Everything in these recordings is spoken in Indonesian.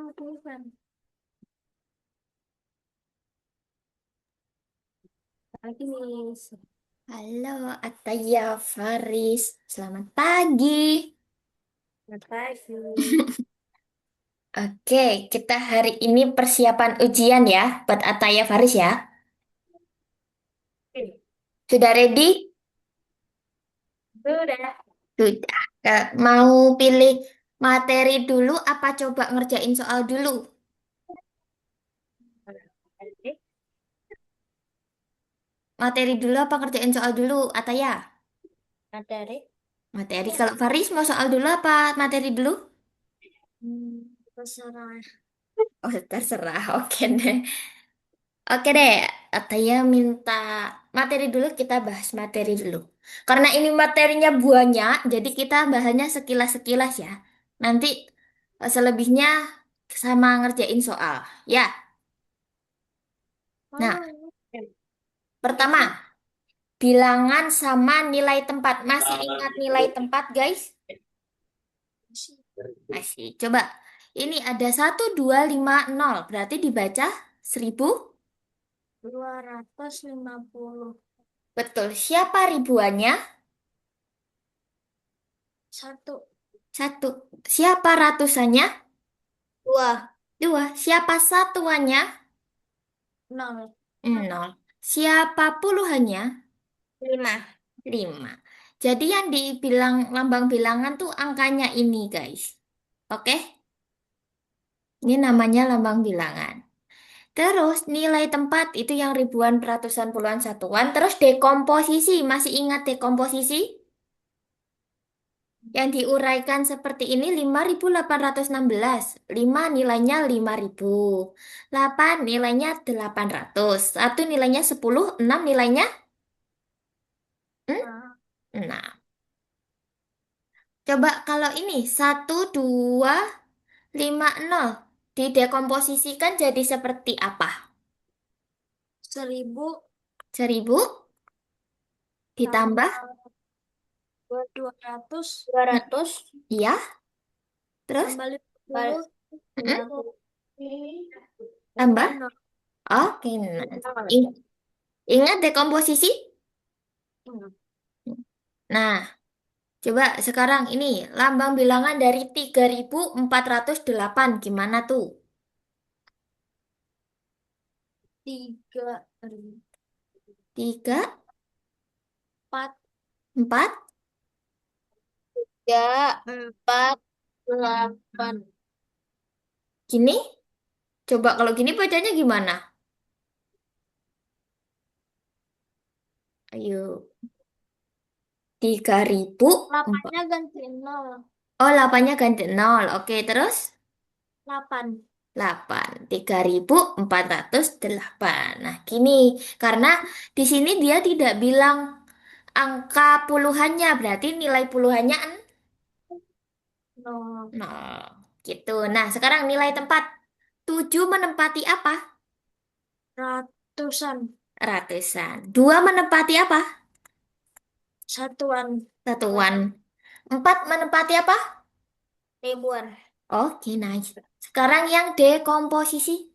Bukan. Lagi nih. Halo, Ataya Faris. Selamat pagi. Selamat pagi. Oke, kita hari ini persiapan ujian ya buat Ataya Faris ya. Sudah ready? Sudah. Sudah. Mau pilih materi dulu apa coba ngerjain soal dulu? Oke. Materi dulu apa ngerjain soal dulu, Ataya? Materi. Materi. Kalau Faris mau soal dulu apa materi dulu? Terserah. Oh, terserah. Oke deh. Oke deh, Ataya minta materi dulu, kita bahas materi dulu. Karena ini materinya banyak, jadi kita bahasnya sekilas-sekilas ya. Nanti selebihnya sama ngerjain soal. Ya, nah Oh, oke. pertama, bilangan sama nilai tempat. Masih ingat nilai tempat guys? Masih. Coba, ini ada 1250, berarti dibaca 1000. 250. Betul, siapa ribuannya? Satu. Satu. Siapa ratusannya? Dua. Dua. Siapa satuannya? Nol. Nol. Siapa puluhannya? Lima. Lima. Jadi yang dibilang lambang bilangan tuh angkanya ini, guys. Oke? Ini namanya lambang bilangan. Terus nilai tempat itu yang ribuan, ratusan, puluhan, satuan. Terus dekomposisi. Masih ingat dekomposisi? Yang diuraikan seperti ini 5.816. 5 nilainya 5.000. 8 nilainya 800. Satu nilainya 10. 6 nilainya Nah, 6. Coba kalau ini 1250 didekomposisikan jadi seperti apa? 1000 1000 ditambah tambah 200 200. Iya, terus tambah 50 mm-mm, tambah tambah. nol. Oke, nah. In- Ingat dekomposisi? Nah, coba sekarang ini lambang bilangan dari 3.408 gimana tuh? Tiga, Tiga, empat, empat, tiga, empat, delapan. gini? Coba kalau gini bacanya gimana? Ayo, 3.000. Delapannya ganti nol. Oh, 8-nya ganti 0. Oke, terus 8. 8. 3.408. Nah, gini. Karena di sini dia tidak bilang angka puluhannya. Berarti nilai puluhannya Nol. 0. Gitu. Nah, sekarang nilai tempat. 7 menempati apa? Ratusan. Ratusan. 2 menempati apa? Satuan. Satuan. 4 menempati apa? Ribuan. Oke, nice. Sekarang yang dekomposisi.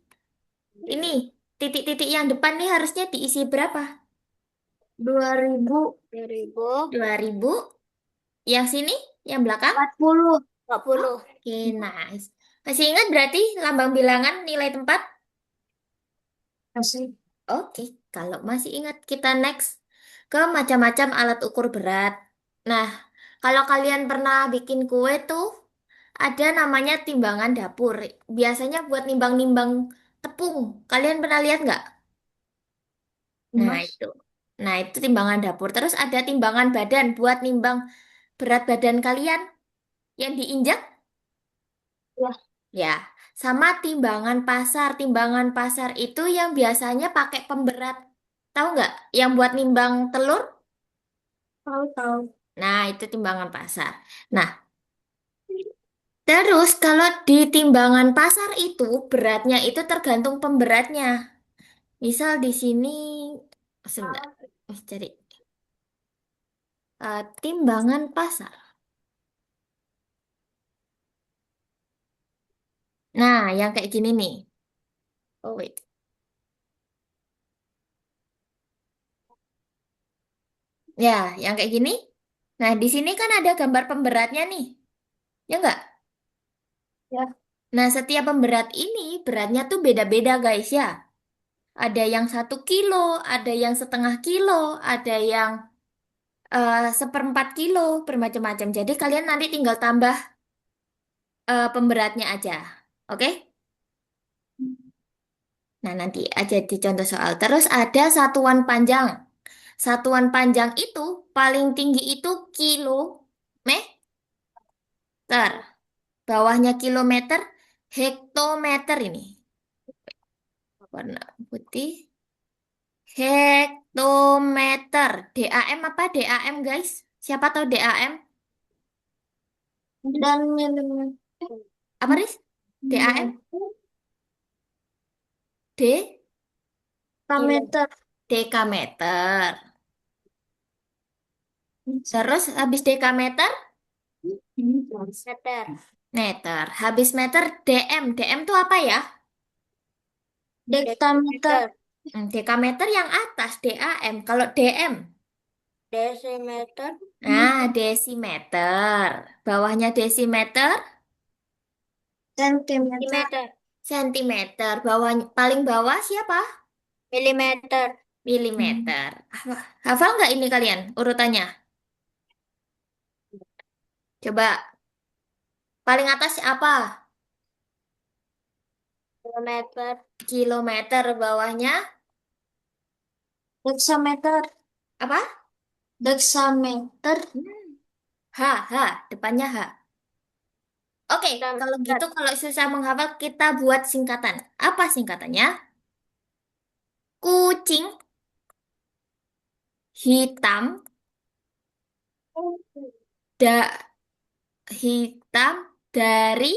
Ini, titik-titik yang depan nih harusnya diisi berapa? 2000. 2000. 2.000. Yang sini, yang belakang? 40. 40. Oke, nice. Masih ingat berarti lambang bilangan nilai tempat? Masih. Oke, kalau masih ingat kita next ke macam-macam alat ukur berat. Nah, kalau kalian pernah bikin kue tuh, ada namanya timbangan dapur. Biasanya buat nimbang-nimbang tepung. Kalian pernah lihat nggak? Nah, Mas. itu. Nah, itu timbangan dapur. Terus ada timbangan badan buat nimbang berat badan kalian yang diinjak. Ya. Ya, sama timbangan pasar. Timbangan pasar itu yang biasanya pakai pemberat. Tahu nggak? Yang buat nimbang telur? Tahu-tahu. Nah, itu timbangan pasar. Nah, terus kalau di timbangan pasar itu beratnya itu tergantung pemberatnya. Misal di sini, sebentar, cari timbangan pasar. Nah, yang kayak gini nih. Oh, wait. Ya, yang kayak gini. Nah, di sini kan ada gambar pemberatnya nih. Ya nggak? Ya. Nah, setiap pemberat ini beratnya tuh beda-beda guys ya. Ada yang 1 kilo, ada yang setengah kilo, ada yang seperempat kilo, bermacam-macam. Jadi kalian nanti tinggal tambah pemberatnya aja. Oke? Nah, nanti aja di contoh soal. Terus ada satuan panjang. Satuan panjang itu paling tinggi itu kilometer. Bawahnya kilometer, hektometer ini. Warna putih. Hektometer. DAM apa DAM guys? Siapa tahu DAM? Dan milimeter. Apa Riz? DAM? D? Kilo. Meter. Dekameter. Terus habis dekameter? Meter. Meter. Habis meter DM. DM tuh apa ya? Dektameter. Dekameter yang atas DAM. Kalau DM? Desimeter. Nah, desimeter. Bawahnya desimeter, Sentimeter. sentimeter. Bawah, paling bawah siapa? Milimeter. Milimeter. Hafal nggak ini kalian urutannya? Coba. Paling atas apa? Kilometer. Kilometer. Bawahnya Deksameter. apa? Deksameter. Hmm. H, H. Depannya H. Oke, kalau gitu Deksameter. kalau susah menghafal kita buat singkatan. Apa singkatannya? Kucing hitam, da, hitam dari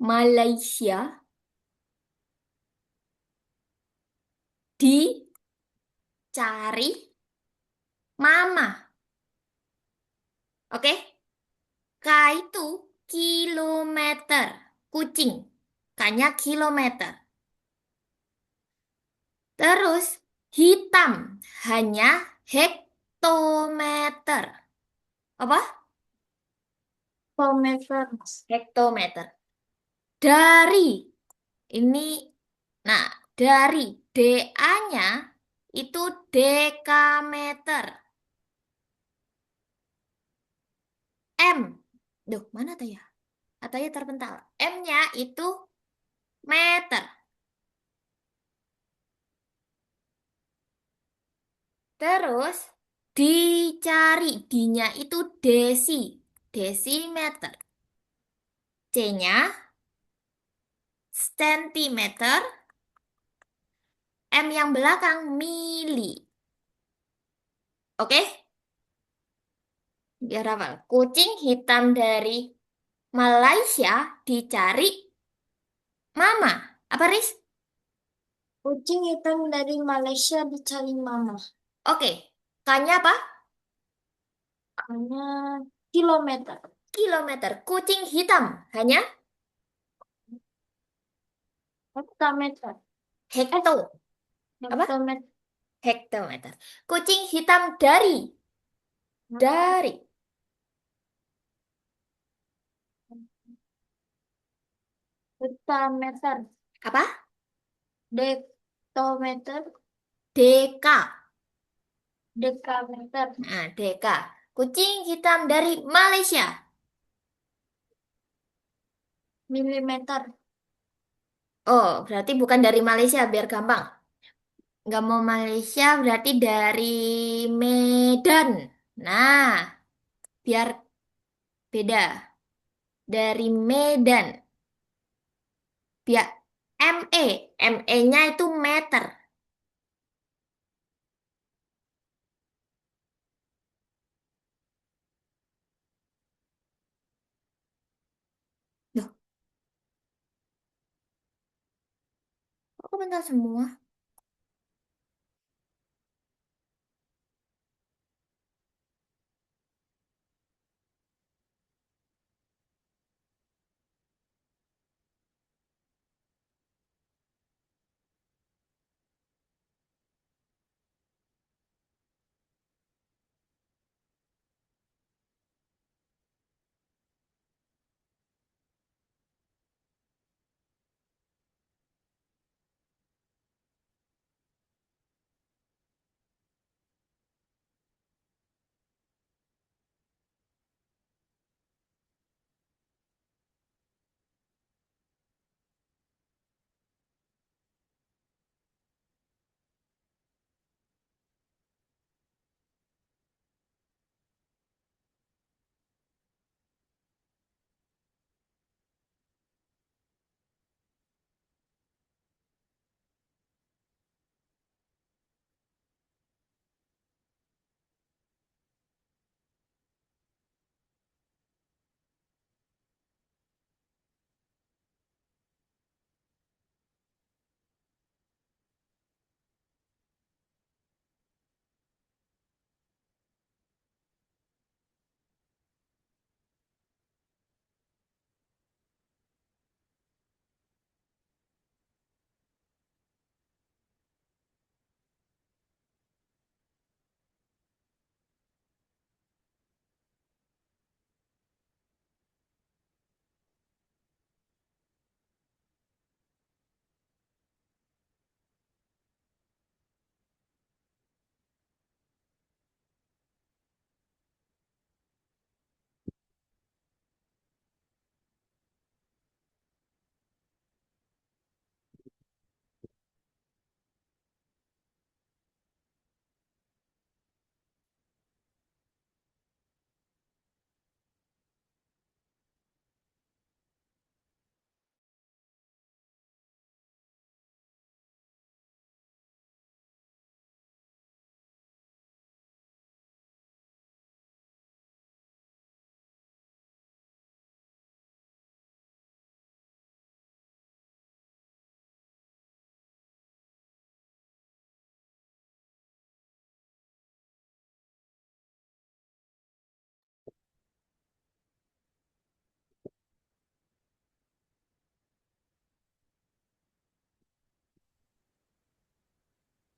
Malaysia dicari mama. Oke? K itu kilometer. Kucing. K-nya kilometer. Terus hitam hanya hektometer. Apa? Kilometer. Hektometer. Dari ini, nah dari DA-nya itu dekameter. M. Duh, mana tuh ya? Atau ya terpental. M-nya itu meter. Terus dicari. D-nya itu desi. Desimeter. C-nya sentimeter. M yang belakang mili. Oke? Biar hafal. Kucing hitam dari Malaysia dicari mama. Apa, Riz? Kucing hitam dari Malaysia dicari mama. Oke. K-nya apa? Hanya kilometer. Kilometer. Kucing hitam. Hanya Hektameter. hekto. Apa? Hektometer. Hektometer. Kucing hitam dari. Hektameter. Apa? Dektometer. Deka. Dekameter. Nah, deka. Kucing hitam dari Malaysia. Milimeter. Oh, berarti bukan dari Malaysia, biar gampang. Nggak mau Malaysia berarti dari Medan. Nah, biar beda. Dari Medan. Biar ME. ME-nya itu meter. Loh, kok kebentar semua?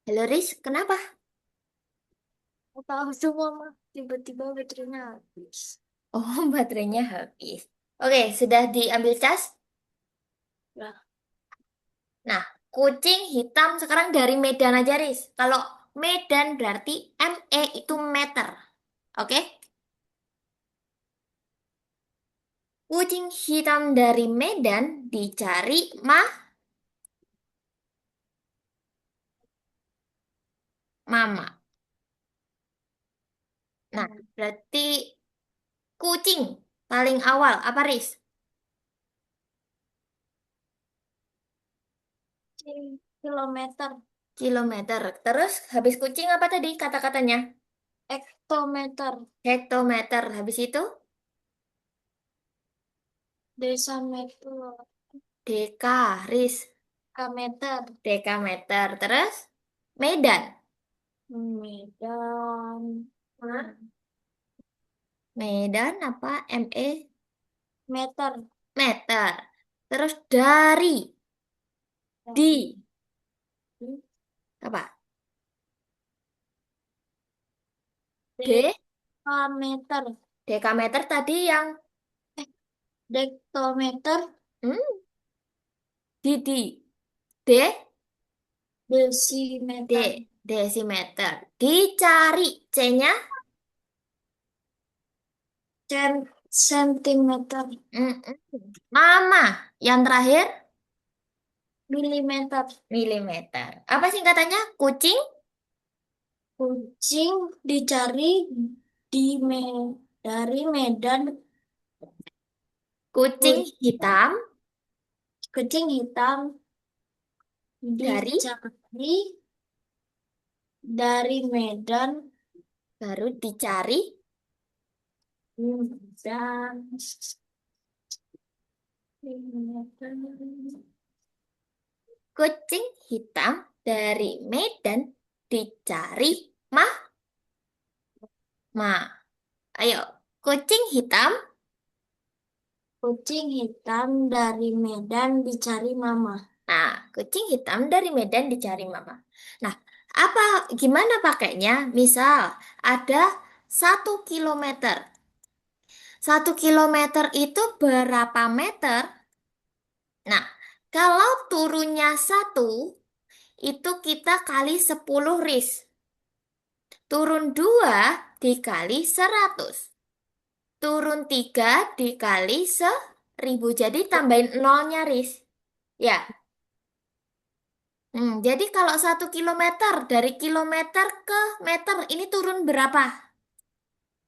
Halo Riz, kenapa? Aku tahu semua mah. Tiba-tiba baterainya habis. Oh, baterainya habis. Oke, sudah diambil cas? Lah, Nah, kucing hitam sekarang dari Medan aja, Riz. Kalau Medan berarti ME itu meter. Oke? Kucing hitam dari Medan dicari mama. Nah, berarti kucing paling awal apa, Riz? kilometer. Kilometer. Terus habis kucing apa tadi kata-katanya? Hektometer. Hektometer. Habis itu Desameter. deka, Riz. Kameter. Dekameter. Terus Medan. Medan. Hah? Medan apa? ME Meter. meter. Terus dari di apa? D Dekameter. dekameter tadi yang Dektometer. hmm, di D D Desimeter. desimeter. Dicari C-nya Sentimeter. mama. Yang terakhir Milimeter. milimeter. Apa singkatannya? Kucing, Kucing dicari dari Medan. kucing Kucing hitam kucing hitam dari dicari dari Medan. baru dicari Dan kucing hitam dari Medan dicari ma. Ayo, kucing hitam. kucing hitam dari Medan dicari Mama. Nah, kucing hitam dari Medan dicari mama. Nah, gimana pakainya? Misal, ada 1 kilometer. 1 kilometer itu berapa meter? Nah, kalau turunnya 1, itu kita kali 10 ris. Turun 2 dikali 100. Turun 3 dikali 1000. Jadi tambahin nolnya ris. Ya, jadi kalau 1 kilometer dari kilometer ke meter ini turun berapa?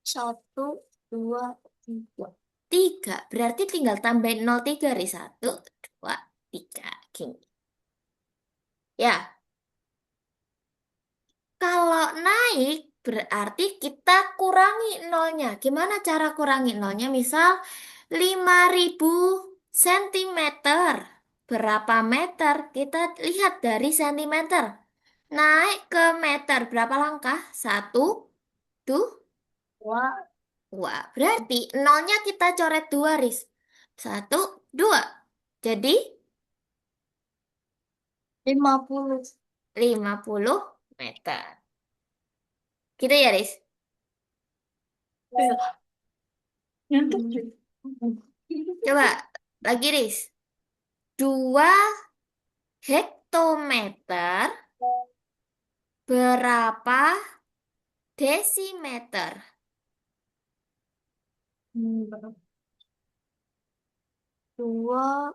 1, 2, 3. 3. Berarti tinggal tambahin 0,3 dari 1, 2, 3. Gini. Ya, kalau naik berarti kita kurangi nolnya. Gimana cara kurangi nolnya? Misal 5.000 sentimeter. Berapa meter? Kita lihat dari sentimeter. Naik ke meter berapa langkah? Satu, dua. Dua, Wah, berarti nolnya kita coret 2, Riz. 1, 2. Jadi 50. 50 meter. Gitu ya, Riz? Coba lagi, Riz. 2 hektometer berapa desimeter? Dua,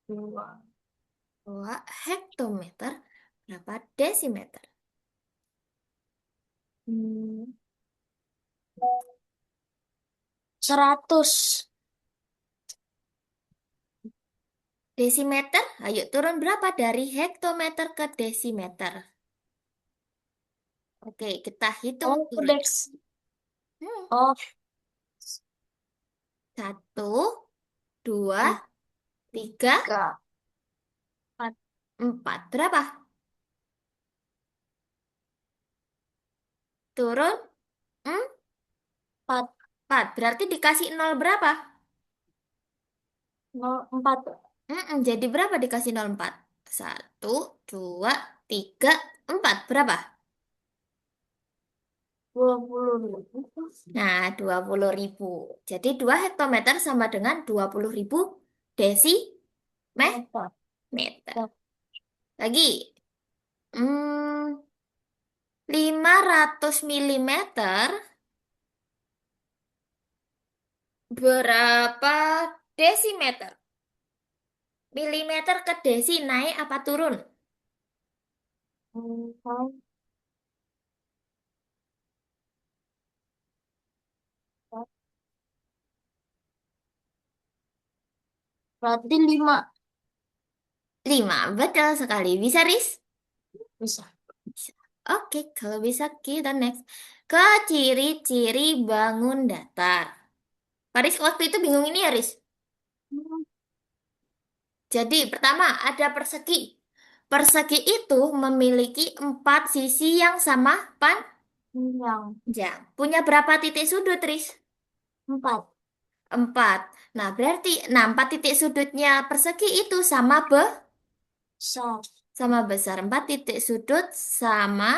dua. 2 hektometer berapa desimeter? Hmm, 100. Desimeter? Ayo turun berapa dari hektometer ke desimeter? Oke, kita hitung Oh, turun. Dex. Hmm. Oh, 1, 2, 3, tiga, 4, 4. Berapa? Turun? 4, 4. Berarti dikasih 0 berapa? 0, 4. Jadi berapa dikasih 0,4? Satu, dua, tiga, empat. Berapa? 20.000. Nah, 20.000. Jadi 2 hektometer sama dengan 20.000 desimeter. Meter. Ya. Lagi. Hmm, 500 milimeter berapa desimeter? Milimeter ke desi naik apa turun? Kan, berarti 5 5. Betul sekali. Bisa, Riz? bisa. Bisa. Oke, kalau bisa kita next. Ke ciri-ciri bangun datar. Paris waktu itu bingung ini ya, Riz? Hmm, Jadi, pertama ada persegi. Persegi itu memiliki 4 sisi yang sama yang panjang. Punya berapa titik sudut, Riz? 4 4. Nah, berarti 4 titik sudutnya persegi itu besar. sama besar. 4 titik sudut sama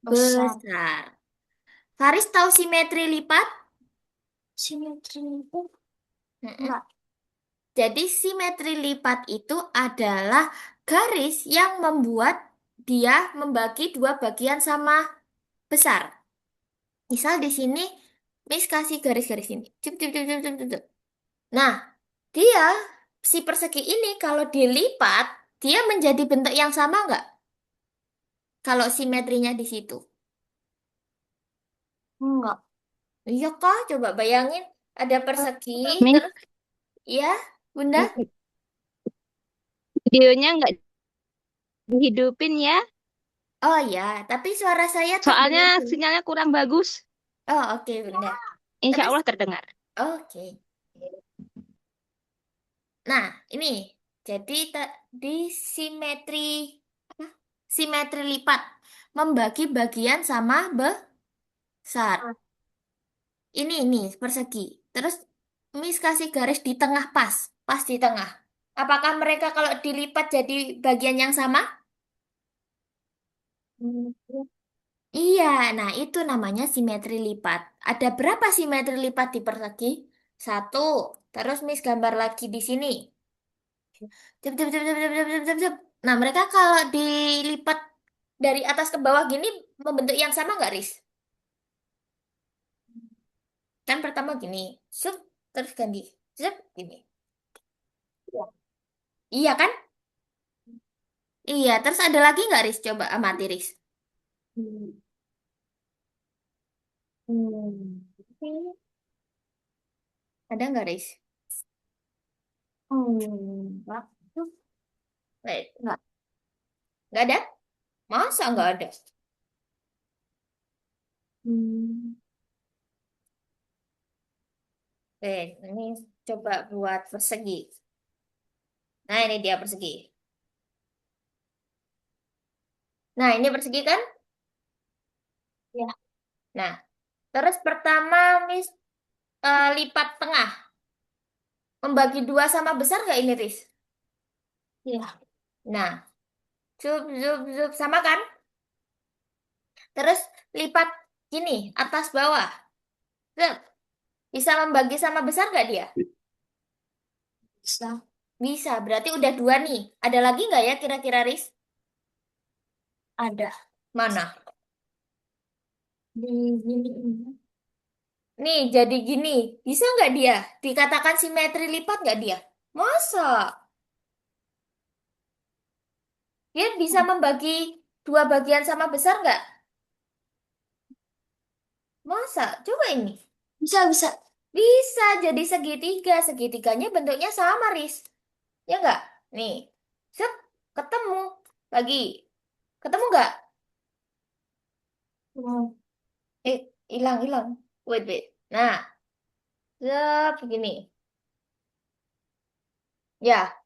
Besar. besar. Faris tahu simetri lipat? Simetri itu Mm-mm. enggak. Jadi simetri lipat itu adalah garis yang membuat dia membagi dua bagian sama besar. Misal di sini, Miss kasih garis-garis ini. Cup, cup, cup, cup, cup, cup, cup. Nah, dia, si persegi ini kalau dilipat, dia menjadi bentuk yang sama nggak? Kalau simetrinya di situ. Enggak. Iya kah? Coba bayangin. Ada persegi, Miss, terus, ya, Bunda? videonya nggak dihidupin ya, Oh ya, tapi suara saya soalnya terdengar jelas. sinyalnya kurang bagus. Oh, oke, Bunda. Insya Tapi, Allah terdengar. oke. Nah, ini. Jadi, di simetri, apa? Simetri lipat. Membagi bagian sama besar. Ini, persegi. Terus, Miss kasih garis di tengah pas. Pas di tengah. Apakah mereka kalau dilipat jadi bagian yang sama? Iya, nah itu namanya simetri lipat. Ada berapa simetri lipat di persegi? Satu. Terus Miss gambar lagi di sini. Jep, jep, jep, jep, jep, jep, jep, jep, jep. Nah, mereka kalau dilipat dari atas ke bawah gini membentuk yang sama nggak, Riz? Kan pertama gini, sup, terus ganti, sup, gini. Ya. Iya kan? Iya, terus ada lagi nggak, Riz? Coba amati, Riz. Hmm. Hmm. Ada nggak, Riz? Enggak. Wait, Enggak. nggak ada? Masa nggak ada? Hmm. Ini coba buat persegi. Nah, ini dia persegi. Nah, ini persegi kan? Ya. Nah, terus pertama, Miss lipat tengah. Membagi dua sama besar nggak ini, Riz? Ya. Nah, zup, zup, zup. Sama kan? Terus lipat gini, atas bawah. Zup. Bisa membagi sama besar nggak dia? Bisa. Bisa, berarti udah 2 nih. Ada lagi nggak ya kira-kira, Riz? Ada. Mana? Di sini ini. Nih, jadi gini. Bisa nggak dia? Dikatakan simetri lipat nggak dia? Masa? Dia bisa membagi dua bagian sama besar nggak? Masa? Coba ini. Bisa, bisa. Bisa jadi segitiga. Segitiganya bentuknya sama, Riz. Ya nggak? Nih. Sep, ketemu. Lagi. Ketemu nggak? Hmm. Hilang, hilang. Wait, wait. Nah, sep, begini. Ya,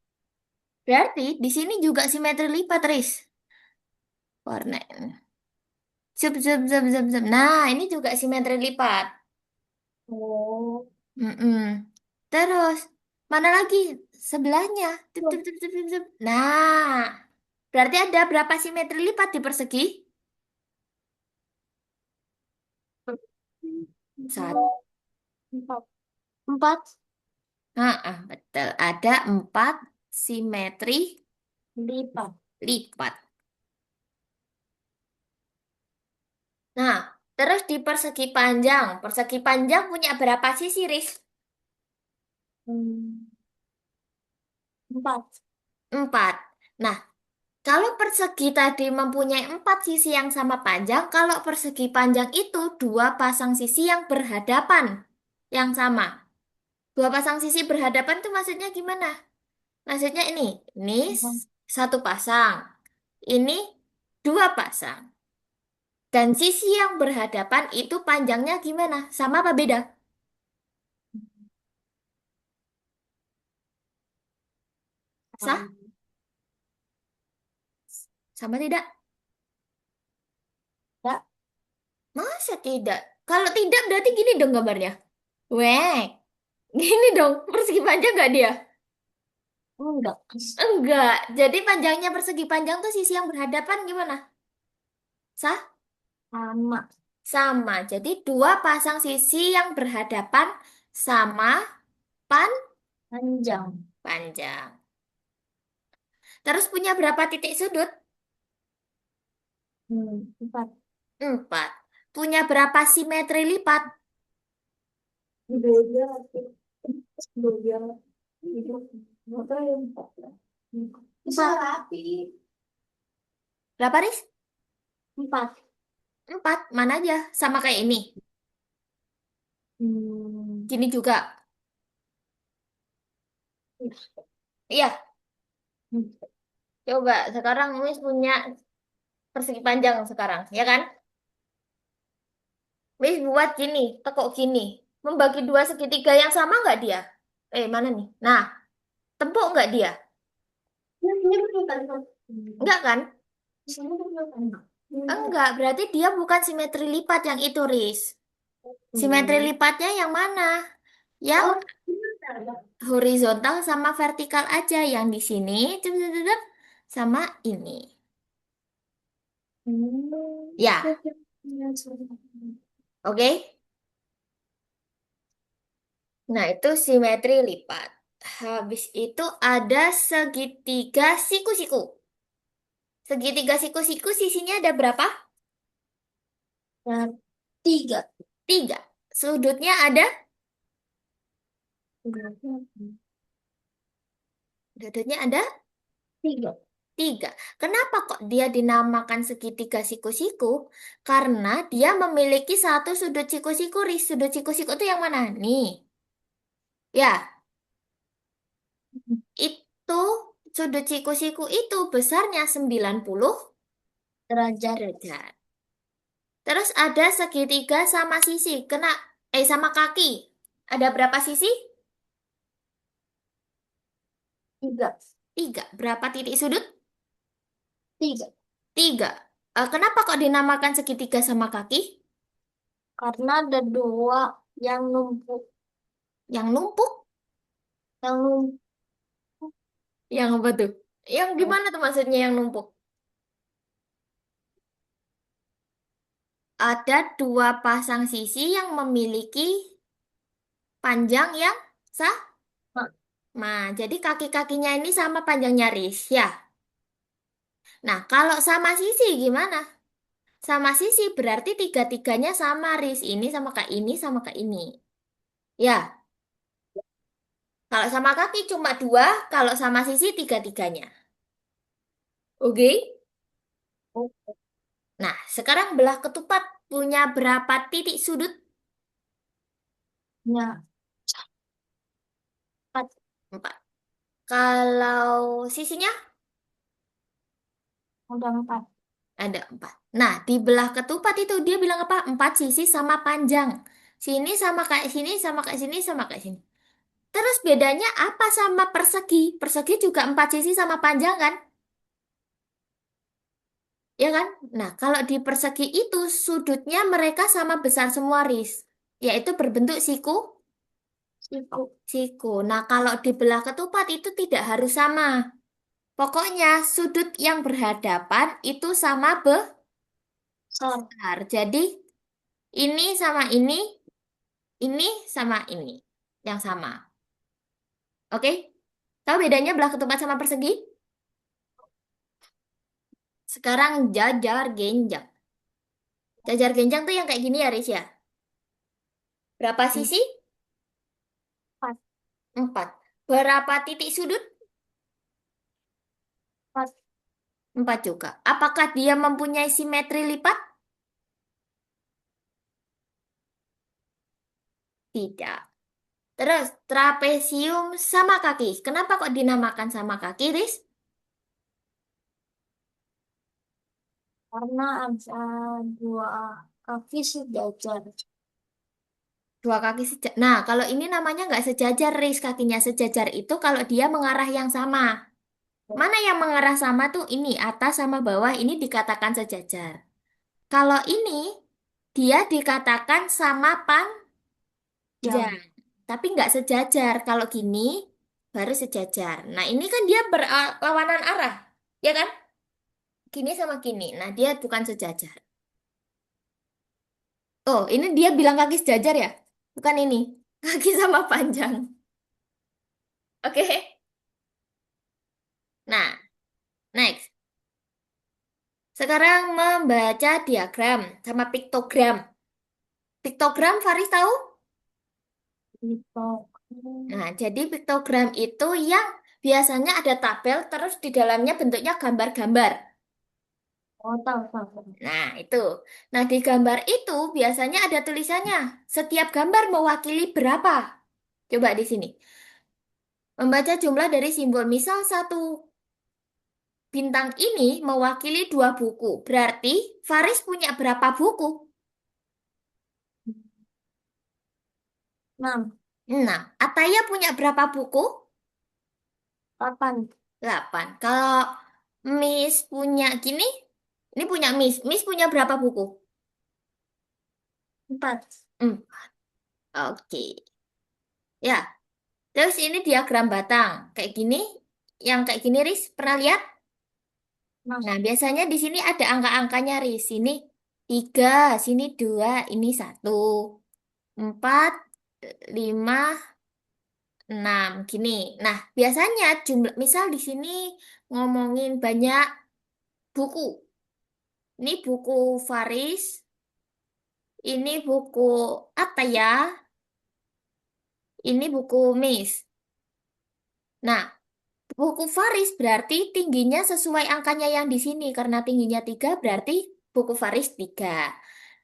berarti di sini juga simetri lipat, Riz. Warna. Zup, zup, zup, zup, zup. Nah, ini juga simetri lipat. Oh. Mm-mm. Terus. Mana lagi? Sebelahnya. Tip, tip, tip, tip, tip, tip. Nah, berarti ada berapa simetri lipat di persegi? Satu. Empat. Empat Betul. Ada 4 simetri lipat. lipat. Nah, terus di persegi panjang. Persegi panjang punya berapa sisi, Riz? Hmm, Empat. 4. Nah, kalau persegi tadi mempunyai 4 sisi yang sama panjang, kalau persegi panjang itu dua pasang sisi yang berhadapan yang sama. Dua pasang sisi berhadapan itu maksudnya gimana? Maksudnya ini satu pasang, ini dua pasang. Dan sisi yang berhadapan itu panjangnya gimana? Sama apa beda? Sah? Sama tidak? Ya, Masa tidak? Kalau tidak berarti gini dong gambarnya. Weh, gini dong. Persegi panjang nggak dia? enggak. Enggak. Jadi panjangnya persegi panjang tuh sisi yang berhadapan gimana? Sah? Sama. Sama. Jadi dua pasang sisi yang berhadapan sama Panjang. panjang. Terus punya berapa titik sudut? Empat. 4. Punya berapa simetri lipat? Beda. Beda. Berapa ya? Empat. Bisa rapi. Berapa, Riz? Empat. 4. Mana aja? Sama kayak ini. Hmm. Gini juga. Iya, coba. Sekarang Miss punya persegi panjang sekarang, ya kan? Miss buat gini, tekuk gini. Membagi dua segitiga yang sama nggak dia? Mana nih? Nah, tempuk nggak dia? Nggak kan? Enggak, berarti dia bukan simetri lipat yang itu, Riz. Simetri lipatnya yang mana? Yang Oh, horizontal sama vertikal aja. Yang di sini, cep, cep, cep, cep, sama ini. Ya, oke? Nah, itu simetri lipat. Habis itu ada segitiga siku-siku. Segitiga siku-siku sisinya ada berapa? tiga. 3. Sudutnya ada? Sudutnya ada Tiga. 3. Kenapa kok dia dinamakan segitiga siku-siku? Karena dia memiliki satu sudut siku-siku. Sudut siku-siku itu yang mana? Nih. Ya, itu sudut siku-siku itu besarnya 90 Derajat. derajat. Terus ada segitiga sama sisi. Sama kaki. Ada berapa sisi? Tiga. 3. Berapa titik sudut? Tiga. 3. Kenapa kok dinamakan segitiga sama kaki? Karena ada dua yang numpuk. Yang numpuk? Yang numpuk. Yang apa tuh? Yang gimana tuh maksudnya yang numpuk? Ada dua pasang sisi yang memiliki panjang yang sama. Jadi kaki-kakinya ini sama panjangnya Riz, ya. Nah, kalau sama sisi gimana? Sama sisi berarti tiga-tiganya sama Riz. Ini sama kayak ini sama kayak ini. Ya, kalau sama kaki cuma dua, kalau sama sisi tiga-tiganya. Oke? Nah, sekarang belah ketupat punya berapa titik sudut? Ya, 4. 4. Kalau sisinya Udah 4. ada 4. Nah, di belah ketupat itu dia bilang apa? 4 sisi sama panjang. Sini sama kayak sini, sama kayak sini, sama kayak sini. Terus bedanya apa sama persegi? Persegi juga 4 sisi sama panjang kan? Ya kan? Nah, kalau di persegi itu sudutnya mereka sama besar semua, Riz. Yaitu berbentuk siku. Siku. Siku. Nah, kalau dibelah ketupat itu tidak harus sama. Pokoknya sudut yang berhadapan itu sama Sor. besar. Jadi ini sama ini sama ini yang sama. Oke? Tahu bedanya belah ketupat sama persegi? Sekarang jajar genjang. Jajar genjang tuh yang kayak gini ya, Riz ya? Berapa sisi? Empat. 4. Berapa titik sudut? Empat. 4 juga. Apakah dia mempunyai simetri lipat? Tidak. Terus, trapesium sama kaki. Kenapa kok dinamakan sama kaki, Riz? Karena ada dua kaki sejajar. Dua kaki sejajar. Nah, kalau ini namanya nggak sejajar, Riz. Kakinya sejajar itu kalau dia mengarah yang sama. Mana yang mengarah sama tuh? Ini, atas sama bawah. Ini dikatakan sejajar. Kalau ini, dia dikatakan sama panjang. Jam. Tapi nggak sejajar. Kalau gini, baru sejajar. Nah, ini kan dia berlawanan arah. Ya kan? Gini sama gini. Nah, dia bukan sejajar. Oh, ini dia bilang kaki sejajar ya? Bukan ini. Kaki sama panjang. Oke. Nah, next. Sekarang membaca diagram sama piktogram. Piktogram, Faris tahu? Itu. Nah, jadi piktogram itu yang biasanya ada tabel terus di dalamnya bentuknya gambar-gambar. Oh, tahu, tahu, tahu. Nah, itu. Nah, di gambar itu biasanya ada tulisannya. Setiap gambar mewakili berapa? Coba di sini. Membaca jumlah dari simbol. Misal satu bintang ini mewakili 2 buku. Berarti Faris punya berapa buku? 6. 6. Ataya punya berapa buku? 8. 8. Kalau Miss punya gini, ini punya Miss. Miss punya berapa buku? 4. Hmm, oke. Ya, terus ini diagram batang. Kayak gini, yang kayak gini, Riz, pernah lihat? Mas. Nah, biasanya di sini ada angka-angkanya, Riz. Sini 3, sini 2, ini 1. 4, 5, 6. Gini. Nah, biasanya jumlah, misal di sini ngomongin banyak buku. Ini buku Faris, ini buku Ataya, ini buku Miss. Nah, buku Faris berarti tingginya sesuai angkanya yang di sini. Karena tingginya 3 berarti buku Faris 3.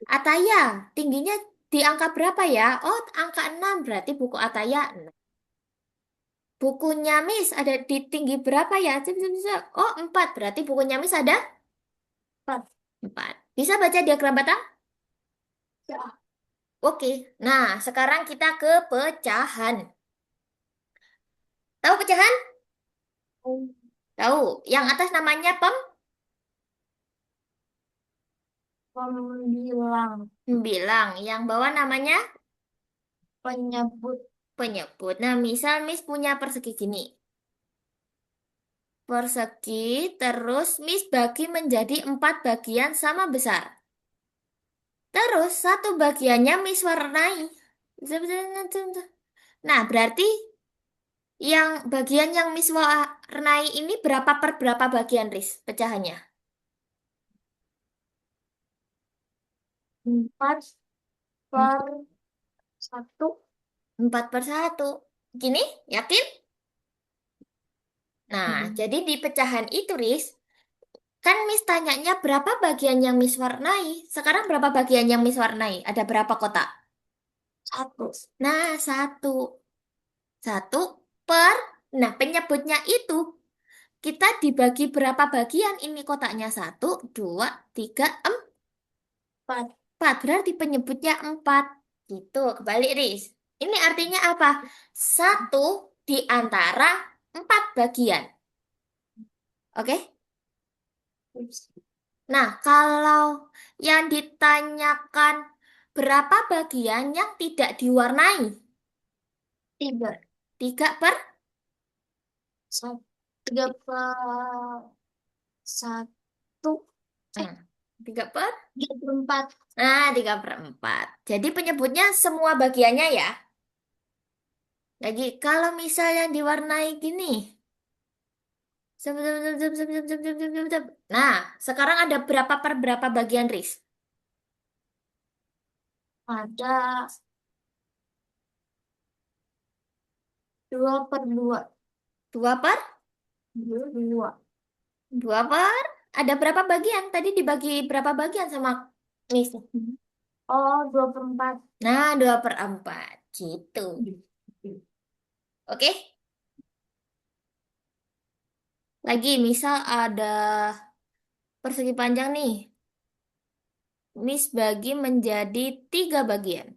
Ataya, tingginya di angka berapa ya? Oh, angka 6 berarti buku Ataya 6. Bukunya Miss ada di tinggi berapa ya? Oh, 4 berarti bukunya Miss ada 4. 4. Bisa baca diagram batang? Ya. Oke. Nah, sekarang kita ke pecahan. Tahu pecahan? Tahu. Yang atas namanya Pembilang. pembilang. Yang bawah namanya Penyebut. penyebut. Nah, misal Miss punya persegi gini. Persegi, terus Miss bagi menjadi 4 bagian sama besar. Terus satu bagiannya Miss warnai. Nah, berarti yang bagian yang Miss warnai ini berapa per berapa bagian, Riz? Pecahannya? 4/1. 4/1. Gini, yakin? Nah, jadi di pecahan itu, Riz, kan Miss tanyanya berapa bagian yang Miss warnai. Sekarang berapa bagian yang Miss warnai? Ada berapa kotak? 1. Nah, satu. Satu per. Nah, penyebutnya itu kita dibagi berapa bagian? Ini kotaknya 1, 2, 3, 4. 4. Berarti penyebutnya 4. Gitu, kebalik, Riz. Ini artinya apa? Satu di antara 4 bagian. Oke? Nah, kalau yang ditanyakan berapa bagian yang tidak diwarnai? Tiga. 3 per Satu. Tiga per satu. Eh, hmm, 3 per. 3/4. Nah, 3/4. Jadi penyebutnya semua bagiannya ya. Lagi kalau misalnya diwarnai gini. Nah, sekarang ada berapa per berapa bagian, Riz? Ada 2/2. 2 per Dua, dua. 2 per. Ada berapa bagian? Tadi dibagi berapa bagian sama Miss? Oh, 2/4. Nah, 2/4. Gitu. Oke? Lagi, misal ada persegi panjang nih. Miss bagi menjadi 3 bagian.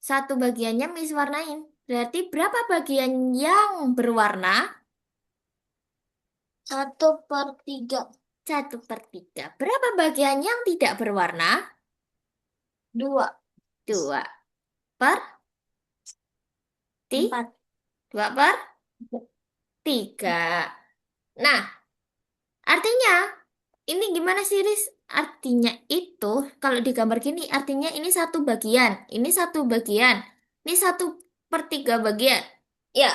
Satu bagiannya Miss warnain. Berarti berapa bagian yang berwarna? 1/3. 1/3. Berapa bagian yang tidak berwarna? Dua. 2 per 4. 2/3. Nah, artinya ini gimana sih, Riz? Artinya itu, kalau digambar gini, artinya ini satu bagian, ini satu bagian, ini 1/3 bagian. Ya,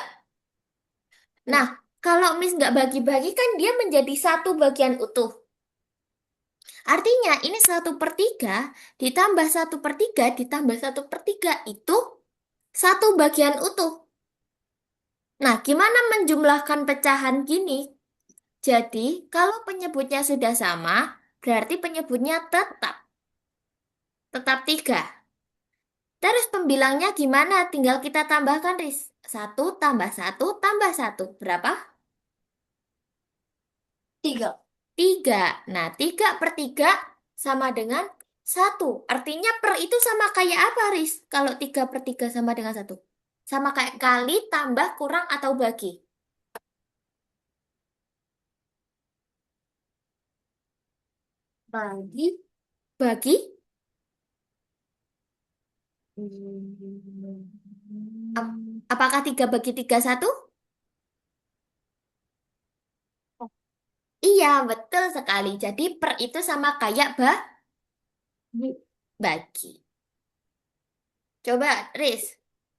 nah, kalau Miss nggak bagi-bagi kan dia menjadi satu bagian utuh. Artinya ini 1/3 ditambah 1/3 ditambah 1/3 itu satu bagian utuh. Nah, gimana menjumlahkan pecahan gini? Jadi, kalau penyebutnya sudah sama, berarti penyebutnya tetap 3. Terus pembilangnya gimana? Tinggal kita tambahkan, Riz. 1 tambah 1 tambah 1. Berapa? 3. 3. Nah, 3/3 sama dengan 1. Artinya per itu sama kayak apa, Riz? Kalau 3/3 sama dengan 1. Sama kayak kali, tambah, kurang, atau bagi. Bagi. Bagi? Ap- Apakah 3/3 1? Iya, betul sekali. Jadi per itu sama kayak bagi. Coba, Riz.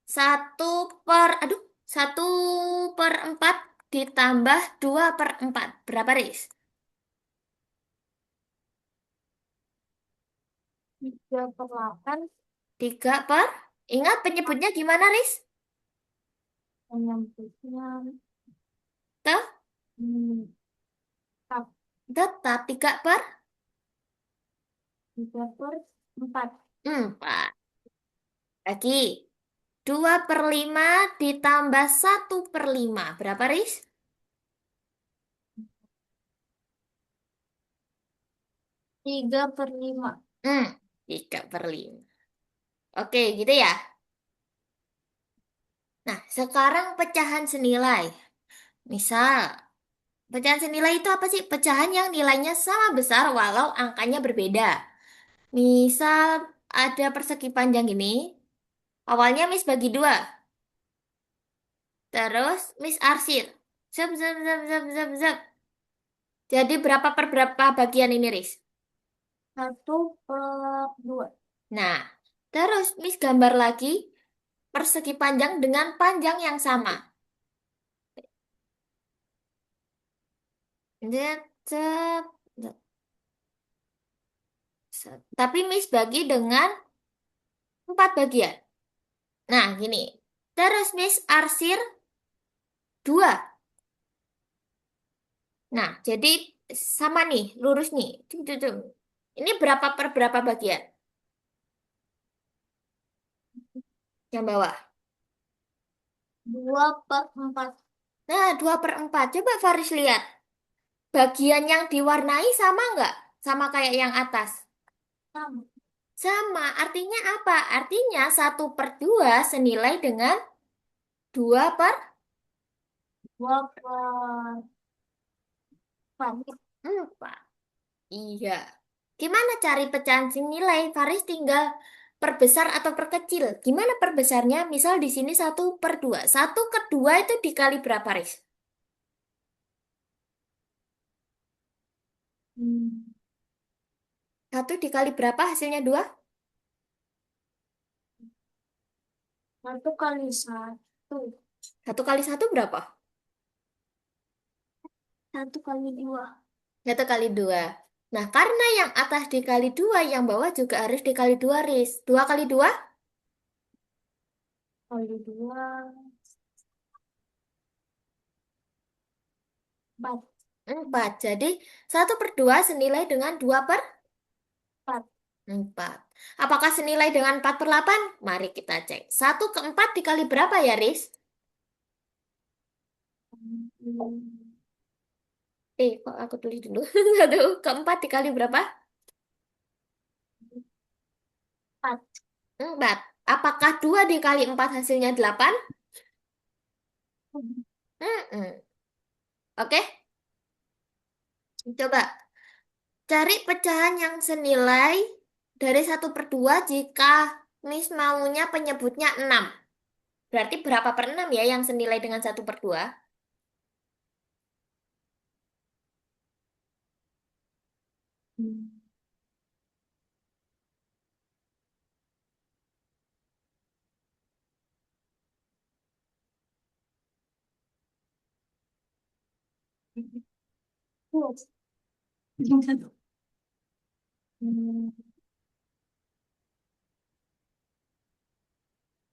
1/4 ditambah 2/4. Berapa, Riz? 3/8. 3 per. Ingat penyebutnya gimana, Riz? Penyebutnya Tuh, tetap. tetap 3/4. 3/4. Lagi. 2/5 ditambah 1/5. Berapa, Riz? 3/5. 3/5. Oke, gitu ya. Nah, sekarang pecahan senilai. Misal, pecahan senilai itu apa sih? Pecahan yang nilainya sama besar walau angkanya berbeda. Misal, ada persegi panjang ini. Awalnya Miss bagi 2. Terus Miss arsir. Zap, zap, zap, zap, zap, zap. Jadi berapa per berapa bagian ini, Riz? 1/2. Nah, terus Miss gambar lagi persegi panjang dengan panjang yang sama. Zap, zap, zap, zap. Tapi Miss bagi dengan 4 bagian. Nah, gini. Terus Miss arsir 2. Nah, jadi sama nih, lurus nih. Tung, tung, tung. Ini berapa per berapa bagian? Yang bawah. 2/4. Nah, 2/4. Coba Faris lihat. Bagian yang diwarnai sama nggak? Sama kayak yang atas. Sama. Sama. Artinya apa? Artinya 1/2 senilai dengan 2/4. 2/4. Iya. Gimana cari pecahan senilai? Faris tinggal perbesar atau perkecil. Gimana perbesarnya? Misal di sini 1/2. 1/2 itu dikali berapa, Riz? Hmm. 1 dikali berapa hasilnya 2? 1 kali 1. 1 kali 1 berapa? 1 kali 2. 1 kali 2. Nah, karena yang atas dikali 2, yang bawah juga harus dikali 2, Riz. 2 kali 2? 2 kali 2. 4. 4. Jadi 1/2 senilai dengan 4. 2/4. Apakah senilai dengan 4/8? Mari kita cek. 1/4 dikali berapa ya, Riz? Kok aku tulis dulu. 1/4 dikali berapa? 4. 4. Apakah 2 dikali 4 hasilnya 8? Mm-mm. Oke, coba cari pecahan yang senilai dari 1/2 jika Miss maunya penyebutnya 6. Berarti berapa per 6 ya yang senilai dengan 1/2?